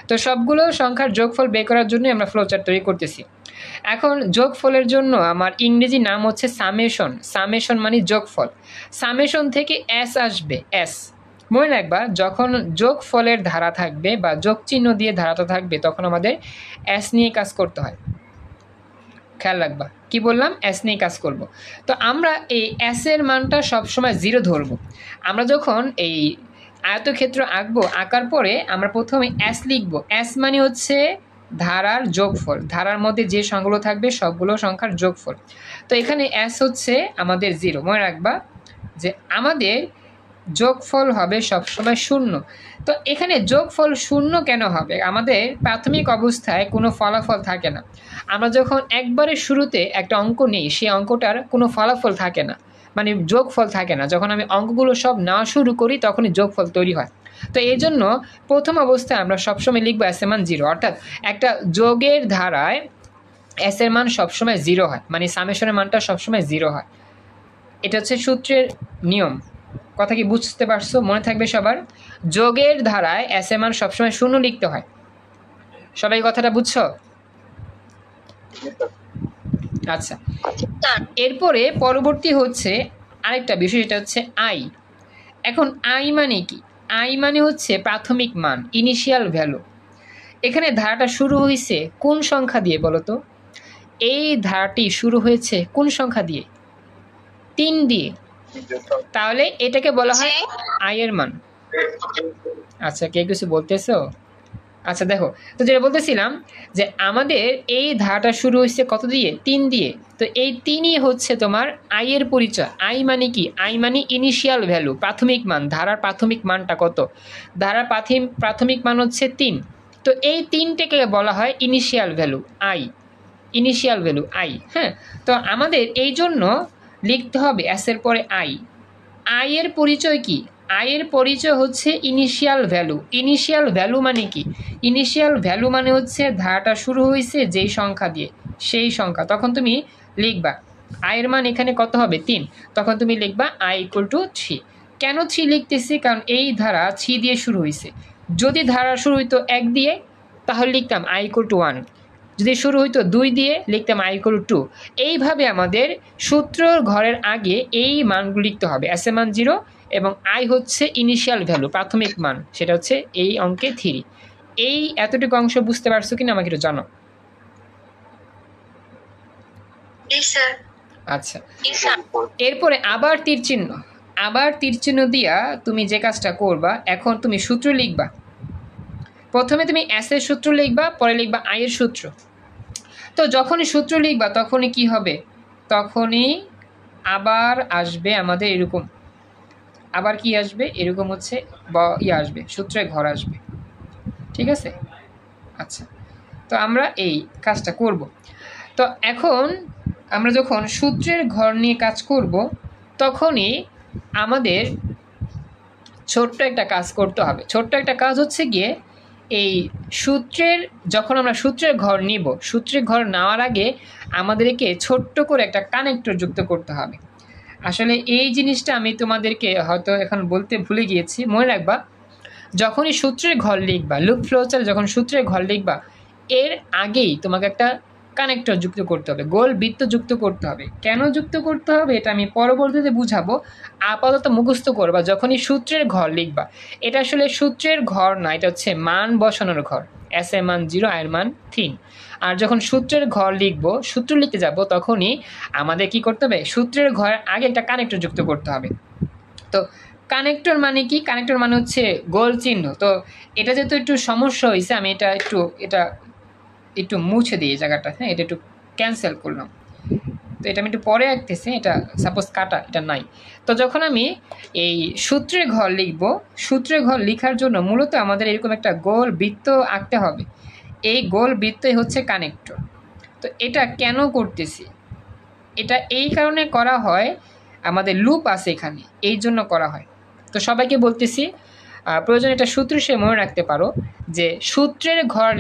তো সবগুলো সংখ্যার যোগফল বের করার জন্য আমরা ফ্লোচার্ট তৈরি করতেছি। এখন যোগফলের জন্য আমার ইংরেজি নাম হচ্ছে সামেশন। সামেশন মানে যোগফল। সামেশন থেকে এস আসবে, এস। মনে রাখবা যখন যোগফলের ধারা থাকবে বা যোগ চিহ্ন দিয়ে ধারাটা থাকবে তখন আমাদের এস নিয়ে কাজ করতে হয়। খেয়াল রাখবা কি বললাম, এস নিয়ে কাজ করব। তো আমরা এই এস এর মানটা সবসময় 0 ধরবো। আমরা যখন এই আয়তক্ষেত্র আঁকবো, আঁকার পরে আমরা প্রথমে এস লিখবো। এস মানে হচ্ছে ধারার যোগফল, ধারার মধ্যে যে সংখ্যাগুলো থাকবে সবগুলো সংখ্যার যোগফল। তো এখানে এস হচ্ছে আমাদের 0। মনে রাখবা যে আমাদের যোগফল হবে সবসময় 0। তো এখানে যোগফল 0 কেন হবে? আমাদের প্রাথমিক অবস্থায় কোনো ফলাফল থাকে না। আমরা যখন একবারে শুরুতে একটা অঙ্ক নিই সেই অঙ্কটার কোনো ফলাফল থাকে না, মানে যোগফল থাকে না। যখন আমি অঙ্কগুলো সব নেওয়া শুরু করি তখনই যোগফল তৈরি হয়। তো এই জন্য প্রথম অবস্থায় আমরা সবসময় লিখবো এস এর মান 0, অর্থাৎ একটা যোগের ধারায় এস এর মান সবসময় 0 হয়, মানে সামেশনের মানটা সবসময় 0 হয়। এটা হচ্ছে সূত্রের নিয়ম। কথা কি বুঝতে পারছো? মনে থাকবে সবার, যোগের ধারায় এস এর মান সবসময় 0 লিখতে হয়। সবাই কথাটা বুঝছো? আচ্ছা, এরপরে পরবর্তী হচ্ছে আরেকটা বিষয়, এটা হচ্ছে আই। এখন আই মানে কি? আই মানে হচ্ছে প্রাথমিক মান, ইনিশিয়াল ভ্যালু। এখানে ধারাটা শুরু হয়েছে কোন সংখ্যা দিয়ে বলো তো? এই ধারাটি শুরু হয়েছে কোন সংখ্যা দিয়ে? 3 দিয়ে। তাহলে এটাকে বলা হয় আই এর মান। আচ্ছা, কে কিছু বলতেছো? আচ্ছা দেখো, তো যেটা বলতেছিলাম যে আমাদের এই ধারাটা শুরু হয়েছে কত দিয়ে? 3 দিয়ে। তো এই 3ই হচ্ছে তোমার আই এর পরিচয়। আই মানে কি? আই মানে ইনিশিয়াল ভ্যালু, প্রাথমিক মান। ধারার প্রাথমিক মানটা কত? ধারার প্রাথমিক মান হচ্ছে 3। তো এই 3টাকে বলা হয় initial value, I. Initial value I. হ্যাঁ, তো আমাদের এই জন্য লিখতে হবে এস এর পরে আই। আই এর পরিচয় কি? আই এর পরিচয় হচ্ছে ইনিশিয়াল ভ্যালু। ইনিশিয়াল ভ্যালু মানে কি? ইনিশিয়াল ভ্যালু মানে হচ্ছে ধারাটা শুরু হয়েছে যেই সংখ্যা দিয়ে, সেই সংখ্যা। তখন তুমি লিখবা আয়ের মান এখানে কত হবে? 3। তখন তুমি লিখবা আই ইকুয়াল টু 3। কেন 3 লিখতেছি? কারণ এই ধারা 3 দিয়ে শুরু হয়েছে। যদি ধারা শুরু হইতো 1 দিয়ে তাহলে লিখতাম আই ইকুয়াল টু 1। যদি শুরু হইতো 2 দিয়ে লিখতাম আই ইকুয়াল টু 2। এইভাবে আমাদের সূত্র ঘরের আগে এই মানগুলো লিখতে হবে। এস এর মান 0, এবং আই হচ্ছে ইনিশিয়াল ভ্যালু, প্রাথমিক মান, সেটা হচ্ছে এই অঙ্কে 3। এই এতটুকু অংশ বুঝতে পারছো কিনা আমাকে একটু জানো। আচ্ছা, এরপরে আবার তীর চিহ্ন দিয়া তুমি যে কাজটা করবা, এখন তুমি সূত্র লিখবা। প্রথমে তুমি এস এর সূত্র লিখবা, পরে লিখবা আই এর সূত্র। তো যখনই সূত্র লিখবা তখনই কি হবে, তখনই আবার আসবে আমাদের এরকম, আবার কি আসবে এরকম হচ্ছে আসবে, সূত্রের ঘর আসবে। ঠিক আছে? আচ্ছা, তো আমরা এই কাজটা করব। তো এখন আমরা যখন সূত্রের ঘর নিয়ে কাজ করব তখনই আমাদের ছোট্ট একটা কাজ করতে হবে। ছোট্ট একটা কাজ হচ্ছে গিয়ে এই যখন আমরা সূত্রের ঘর নিব, সূত্রের ঘর নেওয়ার আগে আমাদেরকে ছোট্ট করে একটা কানেক্টর যুক্ত করতে হবে। আসলে এই জিনিসটা আমি তোমাদেরকে হয়তো এখন বলতে ভুলে গিয়েছি, মনে রাখবা যখনই সূত্রের ঘর লিখবা, লুপ ফ্লোচার্টে যখন সূত্রের ঘর লিখবা এর আগেই তোমাকে একটা কানেক্টর যুক্ত করতে হবে, গোল বৃত্ত যুক্ত করতে হবে। কেন যুক্ত করতে হবে এটা আমি পরবর্তীতে বুঝাবো, আপাতত মুখস্থ করবা যখনই সূত্রের ঘর লিখবা। এটা আসলে সূত্রের ঘর না, এটা হচ্ছে মান বসানোর ঘর। এস এর মান 0, আয়ের মান 3। আর যখন সূত্রের ঘর লিখবো, সূত্র লিখতে যাব, তখনই আমাদের কি করতে হবে, সূত্রের ঘরের আগে একটা কানেক্টর যুক্ত করতে হবে। তো কানেক্টর মানে কি, কানেক্টর মানে হচ্ছে গোল চিহ্ন। তো এটা যেহেতু একটু সমস্যা হয়েছে, আমি এটা একটু মুছে দিই জায়গাটা। হ্যাঁ, এটা একটু ক্যান্সেল করলাম। তো এটা আমি একটু পরে আঁকতেছি, এটা সাপোজ কাটা, এটা নাই। তো যখন আমি এই সূত্রের ঘর লিখব, সূত্রের ঘর লেখার জন্য মূলত আমাদের এরকম একটা গোল বৃত্ত আঁকতে হবে। এই গোল বৃত্তই হচ্ছে কানেক্টর। তো এটা কেন করতেছি, এটা এই কারণে করা হয়, আমাদের লুপ আছে এখানে, এই জন্য করা হয়। তো সবাইকে বলতেছি, প্রয়োজন এটা সূত্র সে মনে রাখতে পারো যে সূত্রের ঘর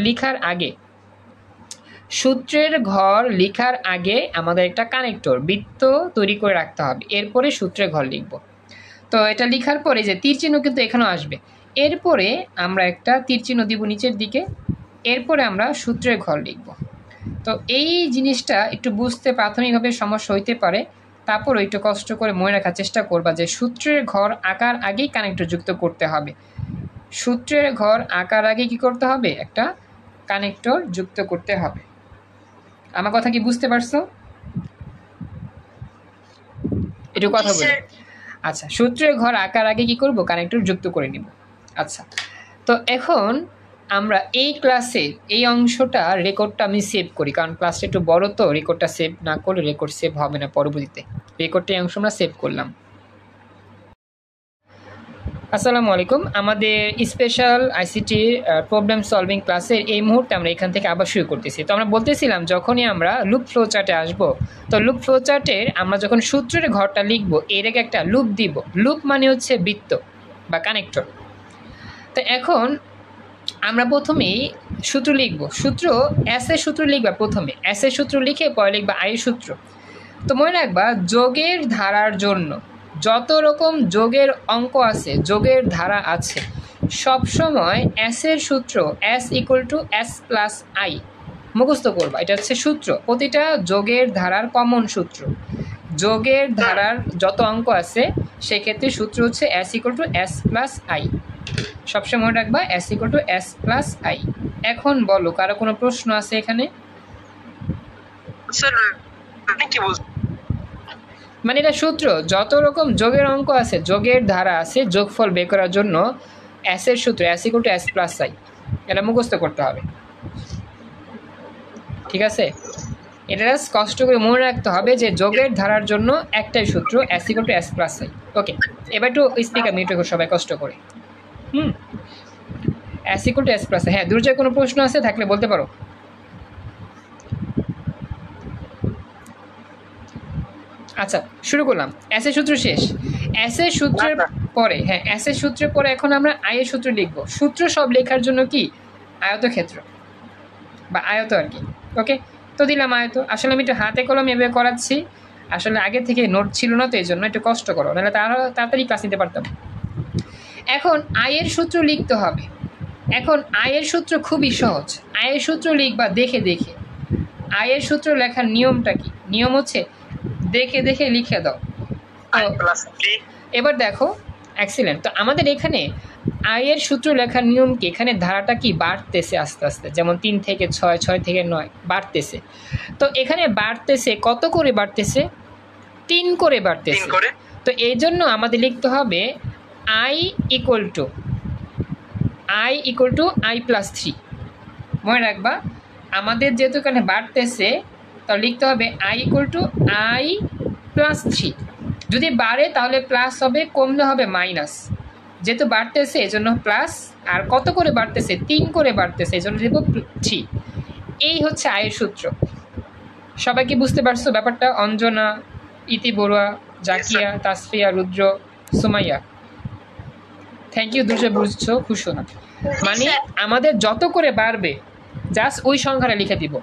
লেখার আগে আমাদের একটা কানেক্টর বৃত্ত তৈরি করে রাখতে হবে, এরপরে সূত্রের ঘর লিখব। তো এটা লেখার পরে যে তীর চিহ্ন কিন্তু এখানেও আসবে, এরপরে আমরা একটা তীর চিহ্ন দিব নিচের দিকে, এরপরে আমরা সূত্রের ঘর লিখব। তো এই জিনিসটা একটু বুঝতে প্রাথমিকভাবে সমস্যা হইতে পারে, তারপর একটু কষ্ট করে মনে রাখার চেষ্টা করবা যে সূত্রের ঘর আঁকার আগেই কানেক্টর যুক্ত করতে হবে। সূত্রের ঘর আঁকার আগে কি করতে হবে, একটা কানেক্টর যুক্ত করতে হবে। আমার কথা কি বুঝতে পারছো? একটু কথা বলি। আচ্ছা, সূত্রের ঘর আঁকার আগে কি করব, কানেক্টর যুক্ত করে নিব। আচ্ছা, তো এখন আমরা এই ক্লাসের এই অংশটা রেকর্ডটা আমি সেভ করি, কারণ ক্লাসটা একটু বড়, তো রেকর্ডটা সেভ না করলে রেকর্ড সেভ হবে না পরবর্তীতে। রেকর্ডটা এই অংশ আমরা সেভ করলাম। আসসালামু আলাইকুম। আমাদের স্পেশাল আইসিটি প্রবলেম সলভিং ক্লাসের এই মুহূর্তে আমরা এখান থেকে আবার শুরু করতেছি। তো আমরা বলতেছিলাম যখনই আমরা লুপ ফ্লো চার্টে আসবো, তো লুপ ফ্লো চার্টের আমরা যখন সূত্রের ঘরটা লিখবো এর আগে একটা লুপ দিব। লুপ মানে হচ্ছে বৃত্ত বা কানেক্টর। তো এখন আমরা প্রথমেই সূত্র লিখব, সূত্র এস এর সূত্র লিখবা, প্রথমে এস এর সূত্র লিখে পরে লিখবা আই এর সূত্র। তো মনে রাখবা যোগের ধারার জন্য যত রকম যোগের অঙ্ক আছে, যোগের ধারা আছে, সবসময় এস এর সূত্র S equal to S plus I মুখস্থ করবা। এটা হচ্ছে সূত্র, প্রতিটা যোগের ধারার কমন সূত্র। যোগের ধারার যত অঙ্ক আছে সেক্ষেত্রে সূত্র হচ্ছে S equal to S plus I. সবসময় মনে রাখবা S equal to S plus I. এখন বলো, কারো কোনো প্রশ্ন আছে এখানে? মানে এটা সূত্র, যত রকম যোগের অঙ্ক আছে, যোগের ধারা আছে, যোগফল বের করার জন্য এস এর সূত্র S equal to S plus I, এটা মুখস্থ করতে হবে। ঠিক আছে, এটা কষ্ট করে মনে রাখতে হবে যে যোগের ধারার জন্য একটাই সূত্র S equal to S plus I. Okay, এবার একটু স্পিকার মিউট রেখো সবাই কষ্ট করে। S equal to S plus I. হ্যাঁ, দুর্জয় কোনো প্রশ্ন আছে থাকলে বলতে পারো। আচ্ছা, শুরু করলাম। এস এর সূত্র শেষ। এস এর সূত্রের পরে, হ্যাঁ, এস এর সূত্রের পরে এখন আমরা আই এর সূত্র লিখব। সূত্র সব লেখার জন্য কি আয়তক্ষেত্র বা আয়ত আর কি। ওকে, তো দিলাম আয়ত। আসলে আমি একটু হাতে কলমে এভাবে করাচ্ছি, আসলে আগে থেকে নোট ছিল না, তো এই জন্য একটু কষ্ট করো, নাহলে তাড়াতাড়ি ক্লাস নিতে পারতাম। এখন আয়ের সূত্র লিখতে হবে। এখন আয়ের সূত্র খুবই সহজ। আয়ের সূত্র লিখবা দেখে দেখে। আয়ের সূত্র লেখার নিয়মটা কি? নিয়ম হচ্ছে দেখে দেখে লিখে দাও। এবার দেখো, এক্সিলেন্ট। তো আমাদের এখানে আয়ের সূত্র লেখার নিয়ম কি, এখানে ধারাটা কি বাড়তেছে আস্তে আস্তে, যেমন 3 থেকে 6, 6 থেকে 9 বাড়তেছে। তো এখানে বাড়তেছে কত করে বাড়তেছে, 3 করে বাড়তেছে। তো এই জন্য আমাদের লিখতে হবে I equal to I plus 3। মনে রাখবা আমাদের যেহেতু এখানে বাড়তেছে, তো লিখতে হবে I equal to I plus 3। যদি বাড়ে তাহলে প্লাস হবে, কমলে হবে মাইনাস। যেহেতু বাড়তেছে এই জন্য প্লাস, আর কত করে বাড়তেছে, 3 করে বাড়তেছে, এই জন্য দেব 3। এই হচ্ছে আয়ের সূত্র। সবাই কি বুঝতে পারছো ব্যাপারটা? অঞ্জনা, ইতি বড়ুয়া, জাকিয়া, তাসফিয়া, রুদ্র, সুমাইয়া, থ্যাংক ইউ। দুশো বুঝছো, খুশি হলাম। মানে আমাদের যত করে বাড়বে জাস্ট ওই সংখ্যাটা লিখে দিব,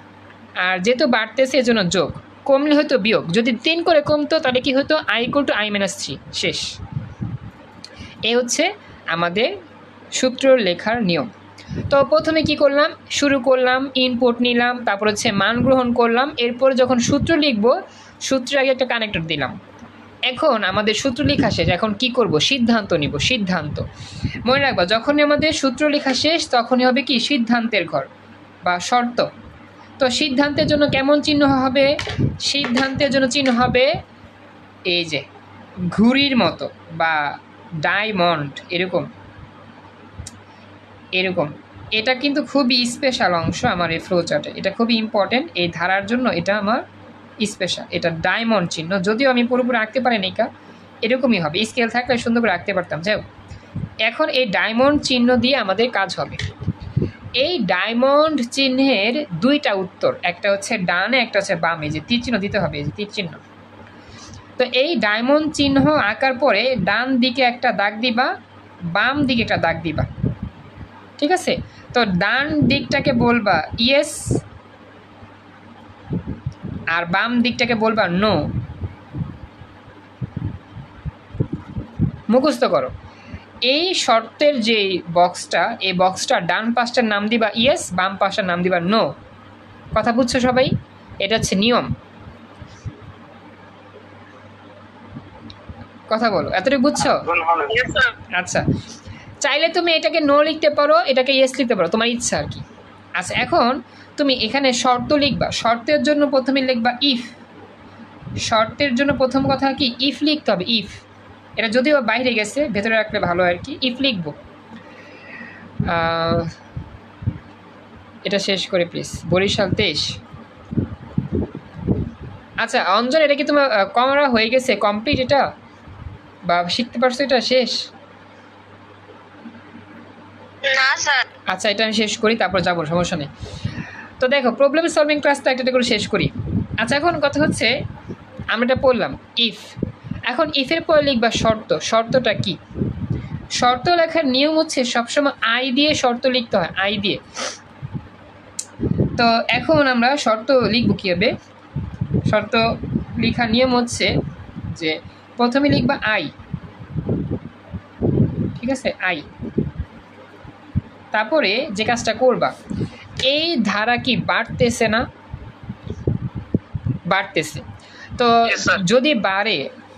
আর যেহেতু বাড়তেছে এই জন্য যোগ, কমলে হয়তো বিয়োগ। যদি 3 করে কমতো তাহলে কি হতো, I equal to I minus 3, শেষ। এই হচ্ছে আমাদের সূত্র লেখার নিয়ম। তো প্রথমে কি করলাম, শুরু করলাম, ইনপুট নিলাম, তারপর হচ্ছে মান গ্রহণ করলাম। এরপর যখন সূত্র লিখব, সূত্রের আগে একটা কানেক্টর দিলাম। এখন আমাদের সূত্র লেখা শেষ, এখন কি করব, সিদ্ধান্ত নিব। সিদ্ধান্ত মনে রাখবা, যখনই আমাদের সূত্র লেখা শেষ তখনই হবে কি সিদ্ধান্তের ঘর বা শর্ত। তো সিদ্ধান্তের জন্য কেমন চিহ্ন হবে, সিদ্ধান্তের জন্য চিহ্ন হবে এই যে ঘুড়ির মতো বা ডায়মন্ড, এরকম এরকম। এটা কিন্তু খুবই স্পেশাল অংশ আমার এই ফ্লো চার্টে, এটা খুবই ইম্পর্টেন্ট এই ধারার জন্য, এটা আমার স্পেশাল। এটা ডায়মন্ড চিহ্ন, যদিও আমি পুরোপুরি আঁকতে পারি না, এরকমই হবে, স্কেল থাকলে সুন্দর করে আঁকতে পারতাম। যাই হোক, এখন এই ডায়মন্ড চিহ্ন দিয়ে আমাদের কাজ হবে। এই ডায়মন্ড চিহ্নের দুইটা উত্তর, একটা হচ্ছে ডানে, একটা হচ্ছে বামে, যে তীর চিহ্ন দিতে হবে, এই যে তীর চিহ্ন। তো এই ডায়মন্ড চিহ্ন আঁকার পরে ডান দিকে একটা দাগ দিবা, বাম দিকে একটা দাগ দিবা, ঠিক আছে? তো ডান দিকটাকে বলবা ইয়েস, আর বাম দিকটাকে বলবা নো। মুখস্থ করো। এই শর্তের যে বক্সটা, এই বক্সটা ডান পাশটার নাম দিবা ইয়েস, বাম পাশটার নাম দিবা নো। কথা বুঝছো সবাই? এটা হচ্ছে নিয়ম। কথা বলো, এতটুকু বুঝছো? আচ্ছা, চাইলে তুমি এটাকে নো লিখতে পারো, এটাকে ইয়েস লিখতে পারো, তোমার ইচ্ছা আর কি। আচ্ছা, এখন তুমি এখানে শর্ত লিখবা। শর্তের জন্য প্রথমে লিখবা ইফ। শর্তের জন্য প্রথম কথা কি, ইফ লিখতে হবে। ইফ, এটা যদিও বাইরে গেছে, ভেতরে রাখলে ভালো আর কি। ইফ লিখবো, এটা শেষ করে প্লিজ। বরিশাল 23। আচ্ছা অঞ্জন, এটা কি তোমার কমরা হয়ে গেছে, কমপ্লিট এটা, বা শিখতে পারছো এটা শেষ? না স্যার। আচ্ছা, এটা আমি শেষ করি, তারপর যাবো, সমস্যা নেই। তো দেখো, প্রবলেম সলভিং ক্লাসটা একটা করে শেষ করি। আচ্ছা, এখন কথা হচ্ছে আমরা এটা পড়লাম ইফ। এখন ইফের পরে লিখবা শর্ত। শর্তটা কি? শর্ত লেখার নিয়ম হচ্ছে সবসময় আই দিয়ে শর্ত লিখতে হয়, আই দিয়ে। তো এখন আমরা শর্ত লিখবো কীভাবে? শর্ত লেখার নিয়ম হচ্ছে যে প্রথমে লিখবা আই, ঠিক আছে, আই। তারপরে যে কাজটা করবা, এই ধারা কি বাড়তেছে না? বাড়তেছে। তো যদি বাড়ে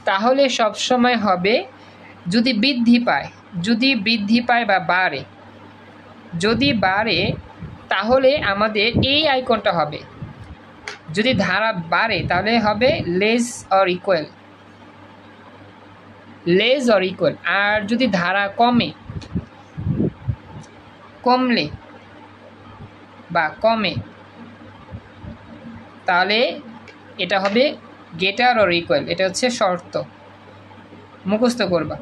তাহলে সব সময় হবে, যদি বৃদ্ধি পায়, যদি বৃদ্ধি পায় বা বাড়ে, যদি বাড়ে তাহলে আমাদের এই আইকনটা হবে। যদি ধারা বাড়ে তাহলে হবে less or equal, less or equal. আর যদি ধারা কমে, কমলে বা কমে, তাহলে এটা হবে গেটার অর ইকুয়াল। এটা হচ্ছে শর্ত, মুখস্থ করবা।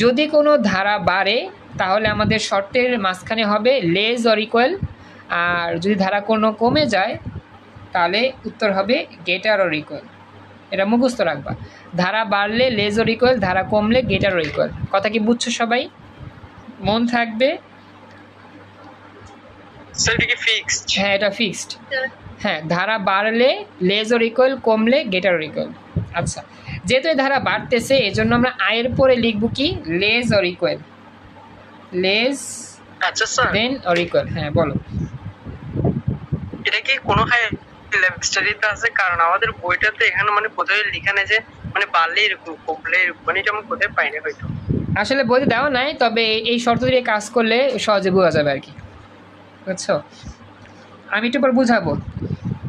যদি কোনো ধারা বাড়ে তাহলে আমাদের শর্তের মাঝখানে হবে লেস অর ইকুয়াল, আর যদি ধারা কোনো কমে যায় তাহলে উত্তর হবে গেটার অর ইকুয়াল। এটা মুখস্থ রাখবা। ধারা বাড়লে লেস অর ইকুয়াল, ধারা কমলে গেটার অর ইকুয়াল। কথা কি বুঝছো সবাই? মন থাকবে। হ্যাঁ, এটা ফিক্সড। হ্যাঁ, ধারা বাড়লে লেস অর ইকুয়াল, কমলে গেটার অর ইকুয়াল। আচ্ছা, যেহেতু এই ধারা বাড়তেছে এই জন্য আমরা আয়ের পরে লিখব কি, less or equal, less than or equal. হ্যাঁ বলো। এটা কি কোনো স্টাডিতে আছে? কারণ আমাদের বইটাতে এখানে মানে কোথায় লেখা নেই যে মানে বাড়লে এরকম, কমলে এরকম, মানে এটা আমি কোথায় পাইনি হয়তো। আসলে বইতে দেওয়া নাই, তবে এই শর্ত দিয়ে কাজ করলে সহজে বোঝা যাবে আর কি, বুঝছো? আমি একটু পর বুঝাবো,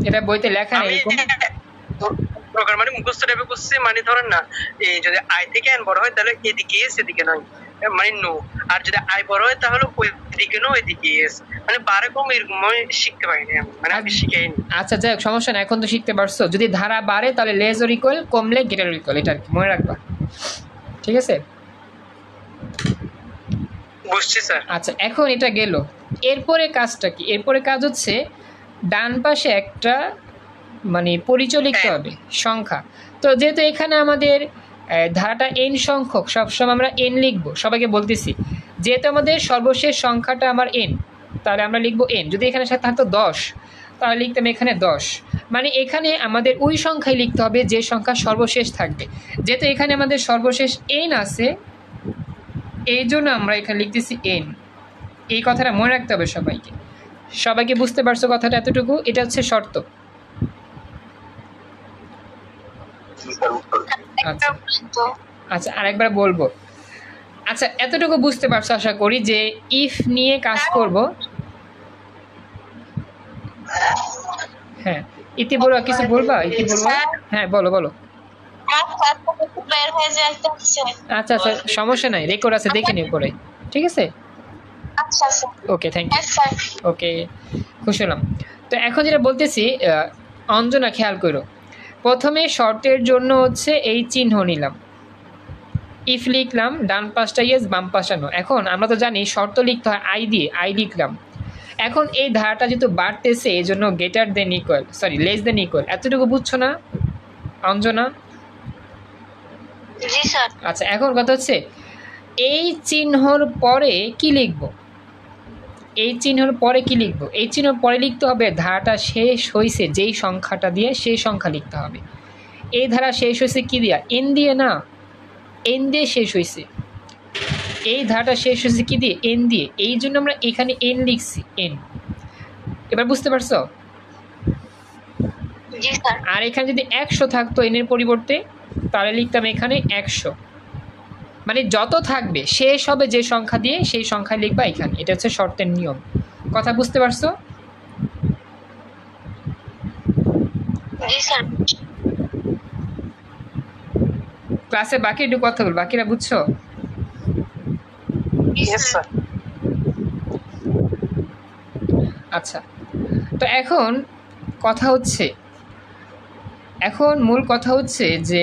এটা বইতে লেখা নেই আমি এরকম। প্রকার মানে মুখস্থ টাইপে করছি, মানে ধরেন না এই যদি আই থেকে এন বড় হয় তাহলে এদিকে এস এদিকে নয়, মানে নো। আর যদি আই বড় হয় তাহলে ওই দিকে নো এদিকে এস, মানে বারে কম এরকম আমি শিখতে পারিনি আমি, মানে আমি শিখাইনি। আচ্ছা যাই হোক, সমস্যা না, এখন তো শিখতে পারছো। যদি ধারা বাড়ে তাহলে লেস অর ইকুয়াল, কমলে গ্রেটার ইকুয়াল, এটা আর কি মনে রাখবা, ঠিক আছে? বুঝছি স্যার। আচ্ছা এখন এটা গেল, এরপরে কাজটা কি? এরপরে কাজ হচ্ছে ডান পাশে একটা মানে পরিচয় লিখতে হবে, সংখ্যা। তো যেহেতু এখানে আমাদের ধারাটা এন সংখ্যক, সবসময় আমরা এন লিখবো, সবাইকে বলতেছি যেহেতু আমাদের সর্বশেষ সংখ্যাটা আমার এন, তাহলে আমরা লিখবো এন। যদি এখানে সাথে থাকতো 10, তাহলে লিখতাম এখানে 10। মানে এখানে আমাদের ওই সংখ্যায় লিখতে হবে যে সংখ্যা সর্বশেষ থাকবে। যেহেতু এখানে আমাদের সর্বশেষ এন আছে, এই জন্য আমরা এখানে লিখতেছি এন। এই কথাটা মনে রাখতে হবে সবাইকে। সবাইকে বুঝতে পারছো কথাটা এতটুকু? এটা হচ্ছে শর্ত। আচ্ছা আচ্ছা আরেকবার বলবো। আচ্ছা এতটুকু বুঝতে পারছো আশা করি যে ইফ নিয়ে কাজ করব। হ্যাঁ ইতি বলো, কিছু বলবা? ইতি বলবো, হ্যাঁ বলো বলো। আচ্ছা আচ্ছা সমস্যা নাই, রেকর্ড আছে, দেখে নিও পরে, ঠিক আছে? Okay thank you. ওকে খুশি হলাম। তো এখন যেটা বলতেছি, অঞ্জনা খেয়াল করো, প্রথমে শর্তের জন্য হচ্ছে এই চিহ্ন নিলাম, ইফ লিখলাম, ডান পাশটা ইয়েস বাম পাশটা নো। এখন আমরা তো জানি শর্ত লিখতে হয় আই দিয়ে, আই লিখলাম। এখন এই ধারাটা যেহেতু বাড়তেছে এই জন্য greater than equal, sorry less than equal, এতটুকু বুঝছো না অঞ্জনা? আচ্ছা এখন কথা হচ্ছে এই চিহ্নর পরে কি লিখব? এই চিহ্নর পরে কি লিখব? এই চিহ্নর পরে লিখতে হবে ধারাটা শেষ হয়েছে যেই সংখ্যাটা দিয়ে, সেই সংখ্যা লিখতে হবে। এই ধারা শেষ হয়েছে কি দিয়া? এন দিয়ে না, এন দিয়ে শেষ হয়েছে। এই ধারাটা শেষ হয়েছে কি দিয়ে? এন দিয়ে। এই জন্য আমরা এখানে এন লিখছি, এন। এবার বুঝতে পারছো? আর এখানে যদি 100 থাকতো এনের পরিবর্তে, তাহলে লিখতাম এখানে 100। মানে যত থাকবে শেষ হবে যে সংখ্যা দিয়ে, সেই সংখ্যায় লিখবা এখানে। এটা হচ্ছে শর্তের নিয়ম। কথা বুঝতে পারছো? ক্লাসে বাকি একটু কথা বল, বাকিরা বুঝছো? আচ্ছা তো এখন কথা হচ্ছে, এখন মূল কথা হচ্ছে যে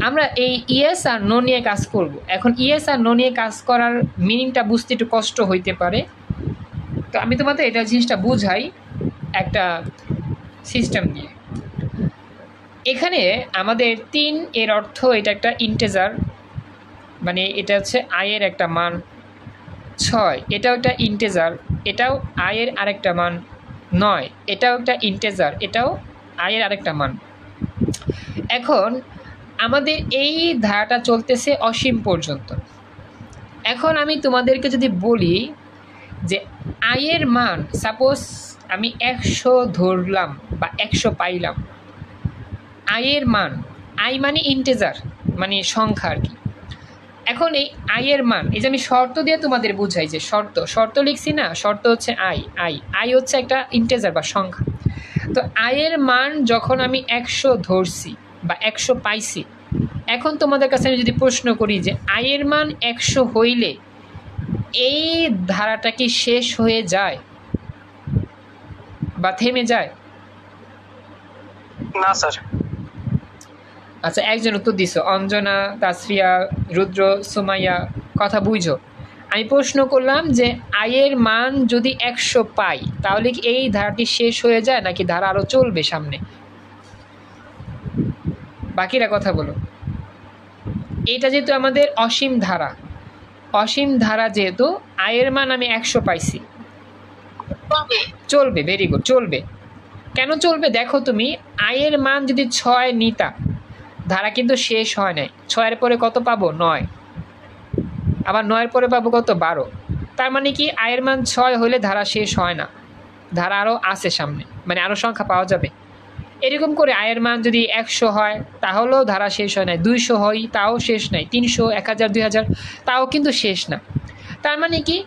আমরা এই ইয়েস আর নো নিয়ে কাজ করব। এখন ইয়েস আর নো নিয়ে কাজ করার মিনিংটা বুঝতে একটু কষ্ট হইতে পারে, তো আমি তোমাদের এটা জিনিসটা বুঝাই একটা সিস্টেম নিয়ে। এখানে আমাদের 3 এর অর্থ এটা একটা ইন্টেজার, মানে এটা হচ্ছে আয়ের একটা মান। 6 এটাও একটা ইন্টেজার, এটাও আয়ের আরেকটা মান। 9 এটাও একটা ইন্টেজার, এটাও আয়ের আরেকটা মান। এখন আমাদের এই ধারাটা চলতেছে অসীম পর্যন্ত। এখন আমি তোমাদেরকে যদি বলি যে আয়ের মান, সাপোজ আমি 100 ধরলাম বা 100 পাইলাম, আয়ের মান, আই মানে ইন্টেজার মানে সংখ্যা আর কি। এখন এই আয়ের মান, এই যে আমি শর্ত দিয়ে তোমাদের বুঝাই যে শর্ত লিখছি না, শর্ত হচ্ছে আই হচ্ছে একটা ইন্টেজার বা সংখ্যা। তো আয়ের মান যখন আমি 100 ধরছি বা 100 পাইছি, এখন তোমাদের কাছে আমি যদি প্রশ্ন করি যে আয়ের মান 100 হইলে এই ধারাটা কি শেষ হয়ে যায় বা থেমে যায়? না স্যার। আচ্ছা একজন উত্তর দিছো, অঞ্জনা, তাসফিয়া, রুদ্র, সুমাইয়া, কথা বুঝো। আমি প্রশ্ন করলাম যে আয়ের মান যদি 100 পাই তাহলে কি এই ধারাটি শেষ হয়ে যায় নাকি ধারা আরও চলবে সামনে? বাকিরা কথা বলো। এটা যেহেতু আমাদের অসীম ধারা, অসীম ধারা যেহেতু আয়ের মান আমি 100 পাইছি, চলবে। ভেরি গুড, চলবে। কেন চলবে দেখো, তুমি আয়ের মান যদি 6 নিতা, ধারা কিন্তু শেষ হয় নাই। 6-এর পরে কত পাবো? 9। আবার 9-এর পরে পাবো কত? 12। তার মানে কি আয়ের মান 6 হলে ধারা শেষ হয় না, ধারা আরও আছে সামনে, মানে আরও সংখ্যা পাওয়া যাবে। এরকম করে আয়ের মান যদি 100 হয় তাহলেও ধারা শেষ হয় না, 200 হয় তাও শেষ নাই, 300, 1000, 2000 তাও কিন্তু শেষ না। তার মানে কি?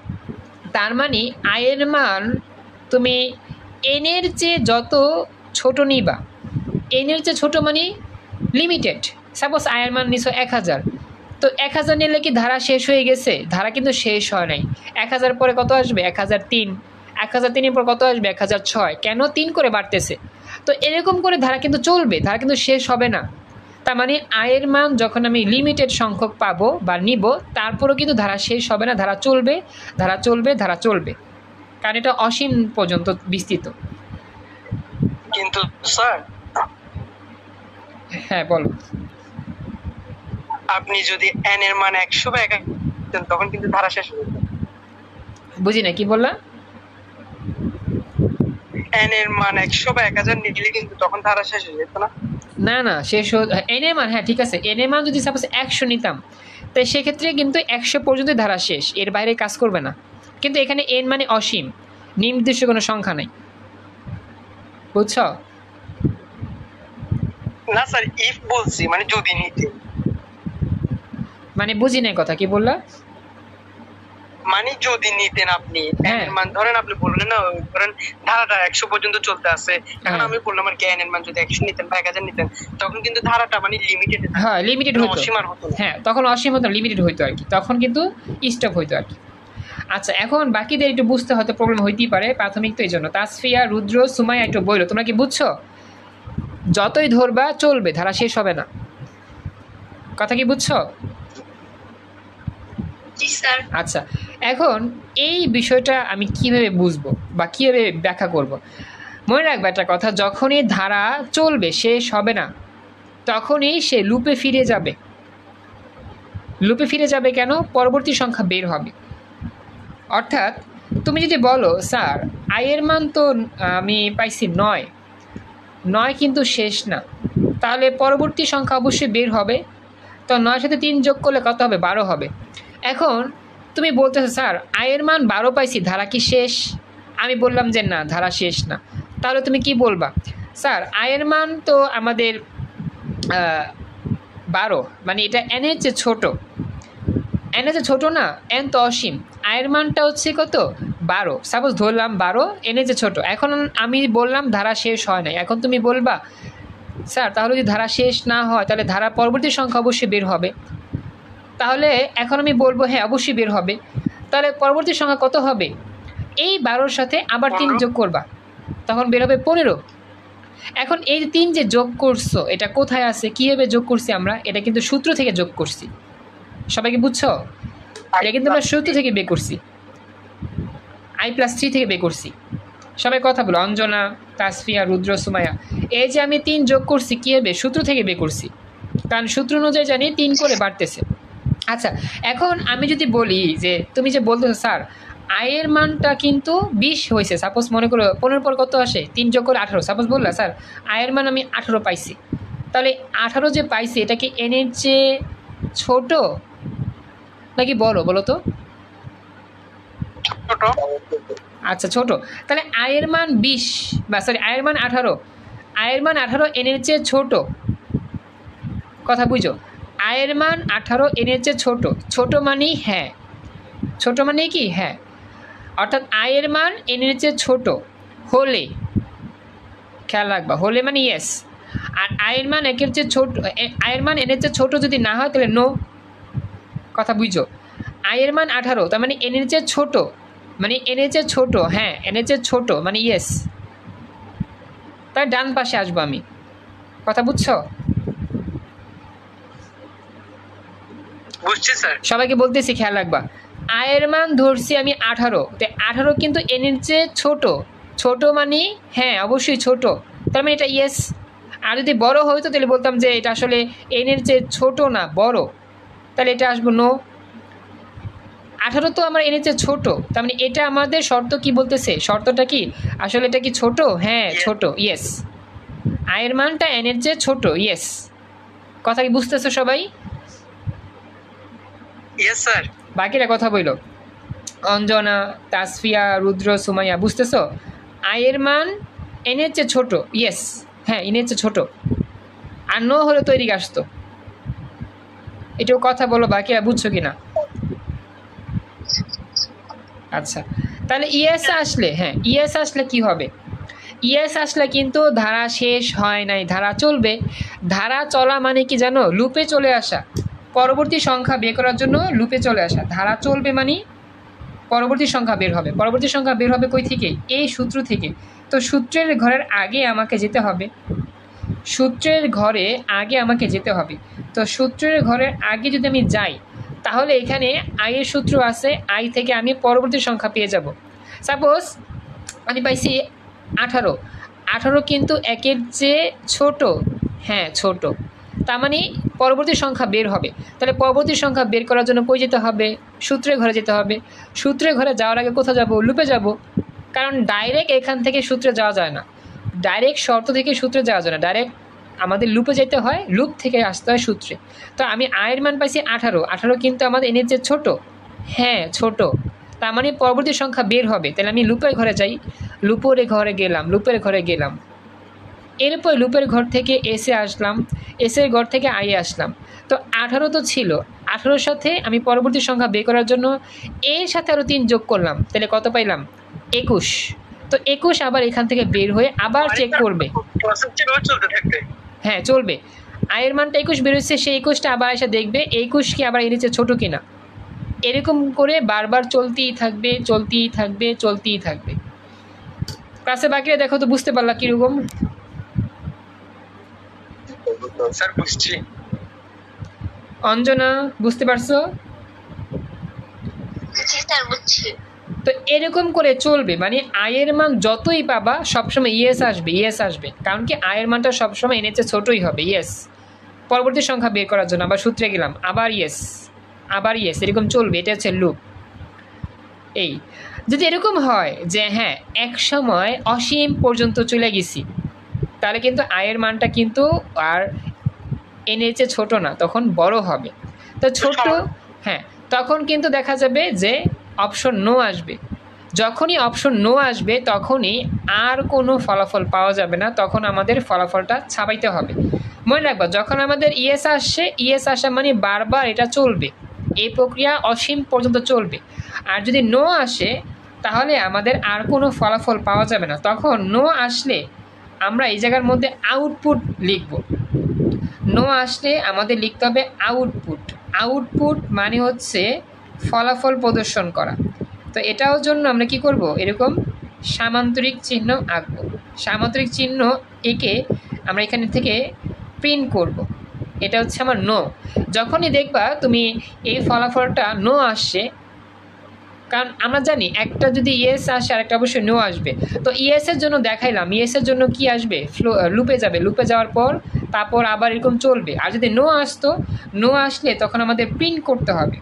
তার মানে আয়ের মান তুমি এনের চেয়ে যত ছোট নিবা, এনের চেয়ে ছোট মানে লিমিটেড। সাপোজ আয়ের মান নিছো 1000, তো 1000 নিলে কি ধারা শেষ হয়ে গেছে? ধারা কিন্তু শেষ হয় নাই। 1000 পরে কত আসবে? 1003, 1003 পর কত আসবে? 1006। কেন? 3 করে বাড়তেছে। তো এরকম করে ধারা কিন্তু চলবে, ধারা কিন্তু শেষ হবে না। তার মানে আয়ের মান যখন আমি লিমিটেড সংখ্যক পাবো বা নিব, তারপরেও কিন্তু ধারা শেষ হবে না, ধারা চলবে, ধারা চলবে, ধারা চলবে, কারণ এটা অসীম পর্যন্ত বিস্তৃত। কিন্তু স্যার, হ্যাঁ বলো। আপনি যদি n এর মান 100 বা 1000 দেন, তখন কিন্তু ধারা শেষ হয়ে যাবে। বুঝি না, কি বললা? n এর মান 100 বা 1000 নিলে কিন্তু তখন ধারা শেষ হয়ে যেত না? না না, শেষ এন এর মান, হ্যাঁ ঠিক আছে, এন এর মান যদি সাপোজ 100 নিতাম, তাই সেক্ষেত্রে কিন্তু 100 পর্যন্ত ধারা শেষ, এর বাইরে কাজ করবে না। কিন্তু এখানে এন মানে অসীম, নির্দিষ্ট কোনো সংখ্যা নাই, বুঝছ? না স্যার, ইফ বলছি, মানে যদি নিতে। মানে বুঝি নাই কথা, কি বললা? মানে যদি নিতেন আপনি n হ্যাঁ। এর মান, ধরেন আপনি বললেন না, ধরেন ধারাটা 100 পর্যন্ত চলতে আছে, এখন হ্যাঁ। আমি বললাম আর কি n এর মান যদি 100 নিতেন বা 1000 নিতেন, তখন কিন্তু ধারাটা মানে লিমিটেড, হ্যাঁ লিমিটেড হতো, অসীম আর হতো না। হ্যাঁ তখন অসীম হতো, লিমিটেড হইতো আর কি, তখন কিন্তু স্টপ হইতো আর কি। আচ্ছা, এখন বাকিদের একটু বুঝতে হয়তো প্রবলেম হইতেই পারে, প্রাথমিক তো এই জন্য। তাসফিয়া, রুদ্র, সুমাইয়া একটু বইলো, তোমরা কি বুঝছো? যতই ধরবা চলবে, ধারা শেষ হবে না, কথা কি বুঝছো? জি স্যার। আচ্ছা, এখন এই বিষয়টা আমি কিভাবে বুঝবো বা কিভাবে ব্যাখ্যা করব? মনে রাখবে একটা কথা, যখনই ধারা চলবে, শেষ হবে না, তখনই সে লুপে ফিরে যাবে। লুপে ফিরে যাবে কেন? পরবর্তী সংখ্যা বের হবে। অর্থাৎ তুমি যদি বলো স্যার আয়ের মান তো আমি পাইছি 9, 9 কিন্তু শেষ না, তাহলে পরবর্তী সংখ্যা অবশ্যই বের হবে। তো 9 সাথে 3 যোগ করলে কত হবে? 12 হবে। এখন তুমি বলতেছো স্যার আয়ের মান 12 পাইছি, ধারা কি শেষ? আমি বললাম যে না, ধারা শেষ না। তাহলে তুমি কি বলবা? স্যার আয়ের মান তো আমাদের 12, মানে এটা এনের চেয়ে ছোটো, এনের চেয়ে ছোটো না, এন তো অসীম, আয়ের মানটা হচ্ছে কত? 12, সাপোজ ধরলাম 12, এনের চেয়ে ছোটো। এখন আমি বললাম ধারা শেষ হয় না, এখন তুমি বলবা স্যার তাহলে যদি ধারা শেষ না হয় তাহলে ধারা পরবর্তী সংখ্যা অবশ্যই বের হবে। তাহলে এখন আমি বলবো হ্যাঁ অবশ্যই বের হবে। তাহলে পরবর্তী সংখ্যা কত হবে? এই 12-র সাথে আবার 3 যোগ করবা, তখন বের হবে 15। এখন এই 3 যে যোগ করছো, এটা কোথায় আছে, কীভাবে যোগ করছি আমরা? এটা কিন্তু সূত্র থেকে যোগ করছি, সবাইকে বুঝছো? এটা কিন্তু আমরা সূত্র থেকে বের করছি, i+3 থেকে বের করছি। সবাই কথা বলো, অঞ্জনা, তাসফিয়া, রুদ্র, সুমাইয়া। এই যে আমি 3 যোগ করছি কীভাবে? সূত্র থেকে বের করছি, কারণ সূত্র অনুযায়ী জানি 3 করে বাড়তেছে। আচ্ছা, এখন আমি যদি বলি যে তুমি যে বলতেছো স্যার আয়ের মানটা কিন্তু 20 হয়েছে, সাপোজ মনে করো 15 পর কত আসে? 3 যোগ করে 18, সাপোজ বললা স্যার আয়ের মান আমি 18 পাইছি, তাহলে 18 যে পাইছি এটা কি এনের চেয়ে ছোট নাকি বড় বলো তো? ছোট। আচ্ছা ছোট। তাহলে আয়ের মান 20, বা সরি আয়ের মান 18, আয়ের মান 18 এনের চেয়ে ছোট, কথা বুঝো? আয়ের মান 18 এনের চেয়ে ছোট, ছোট মানেই হ্যাঁ, ছোট মানে কি? হ্যাঁ। অর্থাৎ আয়ের মান এনের চেয়ে ছোট হলে, খেয়াল রাখবা, হলে মানে ইয়েস, আর আয়ের মান একের চেয়ে ছোট, আয়ের মান এনের চেয়ে ছোট যদি না হয় তাহলে নো, কথা বুঝো? আয়ের মান 18, তার মানে এনের চেয়ে ছোট, মানে এনের চেয়ে ছোট, হ্যাঁ এনের চেয়ে ছোট মানে ইয়েস, তাই ডান পাশে আসবো আমি, কথা বুঝছো? বুঝছি স্যার। সবাইকে বলতেছি খেয়াল রাখবা, আয়ের মান ধরছি আমি 18, তো 18 কিন্তু এনের চেয়ে ছোট, ছোট মানে হ্যাঁ অবশ্যই ছোট, তার মানে এটা ইয়েস। আর যদি বড় হইতো তাহলে বলতাম যে এটা আসলে এনের চেয়ে ছোট না বড়, তাহলে এটা আসবো নো। 18 তো আমার এনের চেয়ে ছোট, তার মানে এটা আমাদের শর্ত কি বলতেছে? শর্তটা কি আসলে এটা কি ছোট? হ্যাঁ ছোট, ইয়েস। আয়ের মানটা এনের চেয়ে ছোট, ইয়েস। কথা কি বুঝতেছো সবাই? Yes sir. বাকিরা কথা বইল, অঞ্জনা, তাসফিয়া, রুদ্র, সুমাইয়া, বুঝতেছো? আয়ের মান এনের চেয়ে ছোট, ইয়েস। হ্যাঁ ইনের চেয়ে ছোট, আর নো হলে তো এদিকে আসতো। এটাও কথা বলো, বাকিরা বুঝছো কিনা? আচ্ছা, তাহলে ইএস আসলে, হ্যাঁ ইএস আসলে কি হবে? ইএস আসলে কিন্তু ধারা শেষ হয় নাই, ধারা চলবে। ধারা চলা মানে কি জানো? লুপে চলে আসা, পরবর্তী সংখ্যা বের করার জন্য লুপে চলে আসা। ধারা চলবে মানে পরবর্তী সংখ্যা বের হবে। পরবর্তী সংখ্যা বের হবে কই থেকে? এই সূত্র থেকে। তো সূত্রের ঘরের আগে আমাকে যেতে হবে, সূত্রের ঘরে আগে আমাকে যেতে হবে। তো সূত্রের ঘরের আগে যদি আমি যাই, তাহলে এখানে আই এর সূত্র আছে, আই থেকে আমি পরবর্তী সংখ্যা পেয়ে যাব। সাপোজ আমি পাইছি 18, 18 কিন্তু একের চেয়ে ছোট, হ্যাঁ ছোট, তার মানে পরবর্তী সংখ্যা বের হবে। তাহলে পরবর্তী সংখ্যা বের করার জন্য কই যেতে হবে? সূত্রের ঘরে যেতে হবে। সূত্রের ঘরে যাওয়ার আগে কোথায় যাব? লুপে যাব, কারণ ডাইরেক্ট এখান থেকে সূত্রে যাওয়া যায় না, ডাইরেক্ট শর্ত থেকে সূত্রে যাওয়া যায় না, ডাইরেক্ট আমাদের লুপে যেতে হয়, লুপ থেকে আসতে হয় সূত্রে। তো আমি আয়ের মান পাইছি 18, 18 কিন্তু আমাদের এনের চেয়ে ছোট, হ্যাঁ ছোট, তার মানে পরবর্তী সংখ্যা বের হবে। তাহলে আমি লুপের ঘরে যাই, লুপের ঘরে গেলাম, লুপের ঘরে গেলাম, এরপর লুপের ঘর থেকে এসে আসলাম, এসের ঘর থেকে আইয়ে আসলাম। তো 18 তো ছিল, 18-র সাথে আমি পরবর্তী সংখ্যা বের করার জন্য এর সাথে আরও 3 যোগ করলাম, তাহলে কত পাইলাম? 21। তো 21 আবার এখান থেকে বের হয়ে আবার চেক করবে, চলতে থাকবে। হ্যাঁ চলবে। আয়ের মানটা 21 বেরোচ্ছে, সেই 21টা আবার এসে দেখবে 21 কি আবার এর নিচে ছোটো কিনা, এরকম করে বারবার চলতেই থাকবে, চলতেই থাকবে, চলতেই থাকবে। ক্লাসে বাকিরা দেখো তো বুঝতে পারলা কীরকম? স্যার বুঝছি। অঞ্জনা বুঝতে পারছো? জি স্যার বুঝছি। তো এরকম করে চলবে, মানে আয়ের মান যতই পাবা সবসময় ইএস আসবে, ইএস আসবে, কারণ কি আয়ের মানটা সবসময় এর চেয়ে ছোটোই হবে, ইএস। পরবর্তী সংখ্যা বের করার জন্য আবার সূত্রে গেলাম, আবার ইয়েস, আবার ইয়েস, এরকম চলবে, এটা হচ্ছে লুপ। এই যদি এরকম হয় যে হ্যাঁ এক সময় অসীম পর্যন্ত চলে গেছি, তাহলে কিন্তু আয়ের মানটা কিন্তু আর এনের চেয়ে ছোটো না, তখন বড় হবে। তো ছোট, হ্যাঁ তখন কিন্তু দেখা যাবে যে অপশন নো আসবে। যখনই অপশন নো আসবে তখনই আর কোনো ফলাফল পাওয়া যাবে না, তখন আমাদের ফলাফলটা ছাপাইতে হবে। মনে রাখবা, যখন আমাদের ইএস আসছে, ইএস আসা মানে বারবার এটা চলবে, এই প্রক্রিয়া অসীম পর্যন্ত চলবে। আর যদি নো আসে তাহলে আমাদের আর কোনো ফলাফল পাওয়া যাবে না। তখন নো আসলে আমরা এই জায়গার মধ্যে আউটপুট লিখব। নো আসলে আমাদের লিখতে হবে আউটপুট। আউটপুট মানে হচ্ছে ফলাফল প্রদর্শন করা। তো এটার জন্য আমরা কি করব? এরকম সামান্তরিক চিহ্ন আঁকবো। সামান্তরিক চিহ্ন এঁকে আমরা এখানে থেকে প্রিন্ট করব। এটা হচ্ছে আমার নো। যখনই দেখবা তুমি এই ফলাফলটা নো আসছে, কারণ আমরা জানি একটা যদি ইয়েস আসে আর একটা অবশ্যই নো আসবে। তো ইয়েসের জন্য দেখাইলাম, ইয়েসের জন্য কি আসবে? লুপে যাবে, লুপে যাওয়ার পর তারপর আবার এরকম চলবে। আর যদি নো আসতো, নো আসলে তখন আমাদের প্রিন্ট করতে হবে,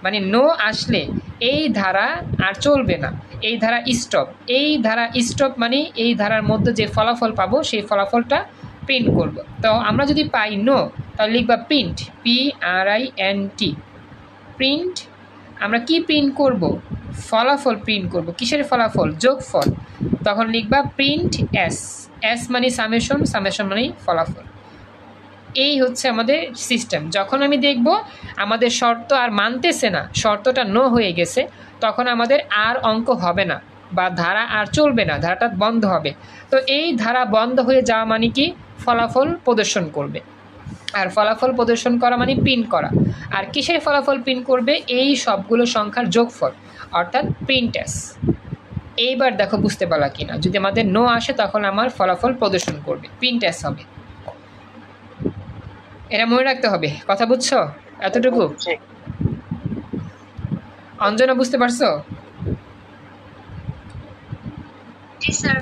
মানে নো আসলে এই ধারা আর চলবে না, এই ধারা স্টপ। এই ধারা স্টপ মানে এই ধারার মধ্যে যে ফলাফল পাবো সেই ফলাফলটা প্রিন্ট করব। তো আমরা যদি পাই নো, তাহলে লিখবা প্রিন্ট, PRINT, প্রিন্ট। আমরা কি প্রিন্ট করব? ফলাফল প্রিন্ট করব। কিসের ফলাফল? যোগফল। তখন লিখবা প্রিন্ট এস, এস মানে সামেশন, সামেশন মানে ফলাফল। এই হচ্ছে আমাদের সিস্টেম। যখন আমি দেখব আমাদের শর্ত আর মানতেছে না, শর্তটা নো হয়ে গেছে, তখন আমাদের আর অঙ্ক হবে না বা ধারা আর চলবে না, ধারাটা বন্ধ হবে। তো এই ধারা বন্ধ হয়ে যাওয়া মানে কি? ফলাফল প্রদর্শন করবে। আর ফলাফল প্রদর্শন করা মানে প্রিন্ট করা। আর কিসের ফলাফল প্রিন্ট করবে? এই সবগুলো সংখ্যার যোগফল, অর্থাৎ প্রিন্ট এস। এইবার দেখো বুঝতে পারলা কিনা? যদি আমাদের নো আসে তখন আমার ফলাফল প্রদর্শন করবে, প্রিন্ট এস হবে। এটা মনে রাখতে হবে, কথা বুঝছো? এতটুকু অঞ্জনা বুঝতে পারছো?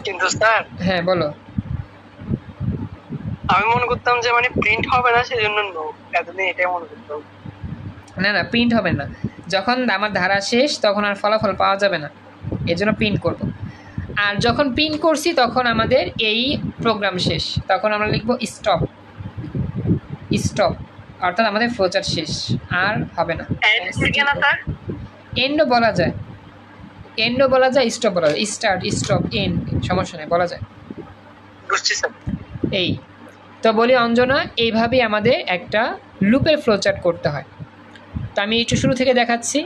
কিন্তু স্যার, হ্যাঁ বলো। আমি মনে করতাম যে মানে প্রিন্ট হবে না সেজন্য নো, এতদিন এটাই মনে করতাম। না না, প্রিন্ট হবে না। যখন আমার ধারা শেষ তখন আর ফলাফল পাওয়া যাবে না, এর জন্য প্রিন্ট করব। আর যখন প্রিন্ট করছি তখন আমাদের এই প্রোগ্রাম শেষ, তখন আমরা লিখব স্টপ। স্টপ অর্থাৎ আমাদের ফ্লোচার্ট শেষ, আর হবে না। এন্ডও বলা যায়, এন্ডও বলা যায়, স্টপ বলা যায়, স্টার্ট, স্টপ, এন্ড, সমস্যা নেই, বলা যায়। বুঝছি স্যার। এই তো বলি অঞ্জনা, এইভাবেই আমাদের একটা লুপের ফ্লোচার্ট করতে হয়। তো আমি একটু শুরু থেকে দেখাচ্ছি।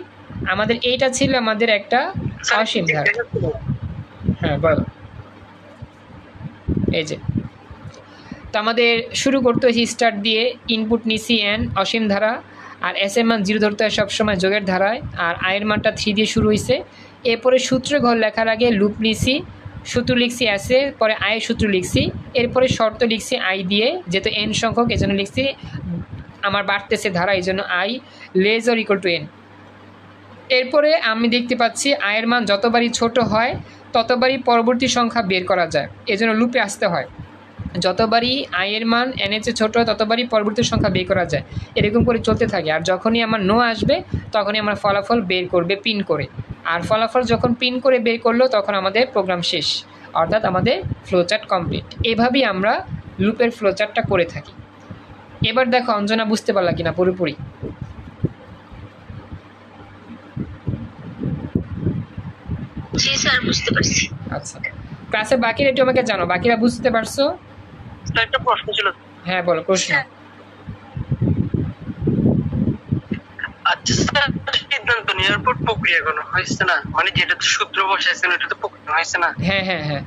আমাদের এইটা ছিল আমাদের একটা অসীম ধারা। হ্যাঁ বলো। এই যে, তো আমাদের শুরু করতে হয়েছে স্টার্ট দিয়ে, ইনপুট নিছি এন অসীম ধারা, আর এস এর মান 0 ধরতে হয় সবসময় যোগের ধারায়, আর আয়ের মানটা 3 দিয়ে শুরু হয়েছে। এরপরে সূত্র ঘর লেখার আগে লুপ নিছি, সূত্র লিখছি এসে, পরে আয়ের সূত্র লিখছি, এরপরে শর্ত লিখছি আই দিয়ে, যেহেতু এন সংখ্যক এই জন্য লিখছি আমার বাড়তেছে ধারা, এই জন্য I less or equal to N. এরপরে আমি দেখতে পাচ্ছি আয়ের মান যতবারই ছোট হয় ততবারই পরবর্তী সংখ্যা বের করা যায়, এজন্য লুপে আসতে হয়। যতবারই আয়ের মান এন এর চেয়ে ছোটো হয় ততবারই পরবর্তী সংখ্যা বের করা যায়, এরকম করে চলতে থাকে। আর যখনই আমার নো আসবে তখনই আমার ফলাফল বের করবে পিন করে, আর ফলাফল যখন পিন করে বের করলো তখন আমাদের প্রোগ্রাম শেষ, অর্থাৎ আমাদের ফ্লোচার্ট কমপ্লিট। এভাবেই আমরা লুপের ফ্লোচার্টটা করে থাকি। এবার দেখো অঞ্জনা, বুঝতে পারলা কিনা পুরোপুরি? জি স্যার, বুঝতে পারছি। আচ্ছা, ক্লাসের বাকিরা একটু আমাকে জানো, বাকিরা বুঝতে পারছো? একটা প্রশ্ন ছিল। হ্যাঁ বলো প্রশ্ন। আচ্ছা স্যার, সিদ্ধান্ত নেওয়ার পর প্রক্রিয়াকরণ হয়েছে না, মানে যেটা সূত্র বসাইছেন ওটা তো প্রক্রিয়া হয়েছে না? হ্যাঁ হ্যাঁ হ্যাঁ,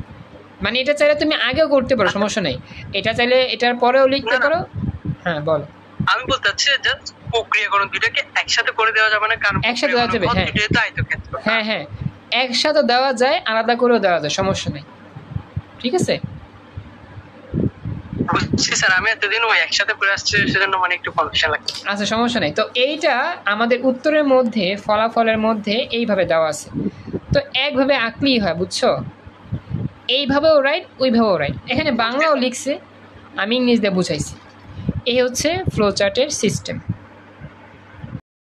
মানে এটা চাইলে তুমি আগেও করতে পারো, সমস্যা নেই। এটা চাইলে এটার পরেও লিখতে পারো। হ্যাঁ বলো। আমি বলতে চাচ্ছি যে প্রক্রিয়াকরণ দুইটাকে একসাথে করে দেওয়া যাবে না? কারণ একসাথে দেওয়া যাবে, হ্যাঁ। দুইটাই তো আয়তক্ষেত্র। হ্যাঁ হ্যাঁ, একসাথে দেওয়া যায়, আলাদা করেও দেওয়া যায়, সমস্যা নেই। ঠিক আছে। বুঝছি স্যার, আমি এতদিন ওই একসাথে করে আসছি সেজন্য মানে একটু কনফিউশন লাগছে। আচ্ছা সমস্যা নেই। তো এইটা আমাদের উত্তরের মধ্যে, ফলাফলের মধ্যে এইভাবে দেওয়া আছে, তো একভাবে আঁকলেই হয়, বুঝছো? এইভাবেও রাইট, ওইভাবেও রাইট। এখানে বাংলাও লিখছে, আমি ইংলিশ দিয়ে বুঝাইছি। এই হচ্ছে ফ্লোচার্টের সিস্টেম।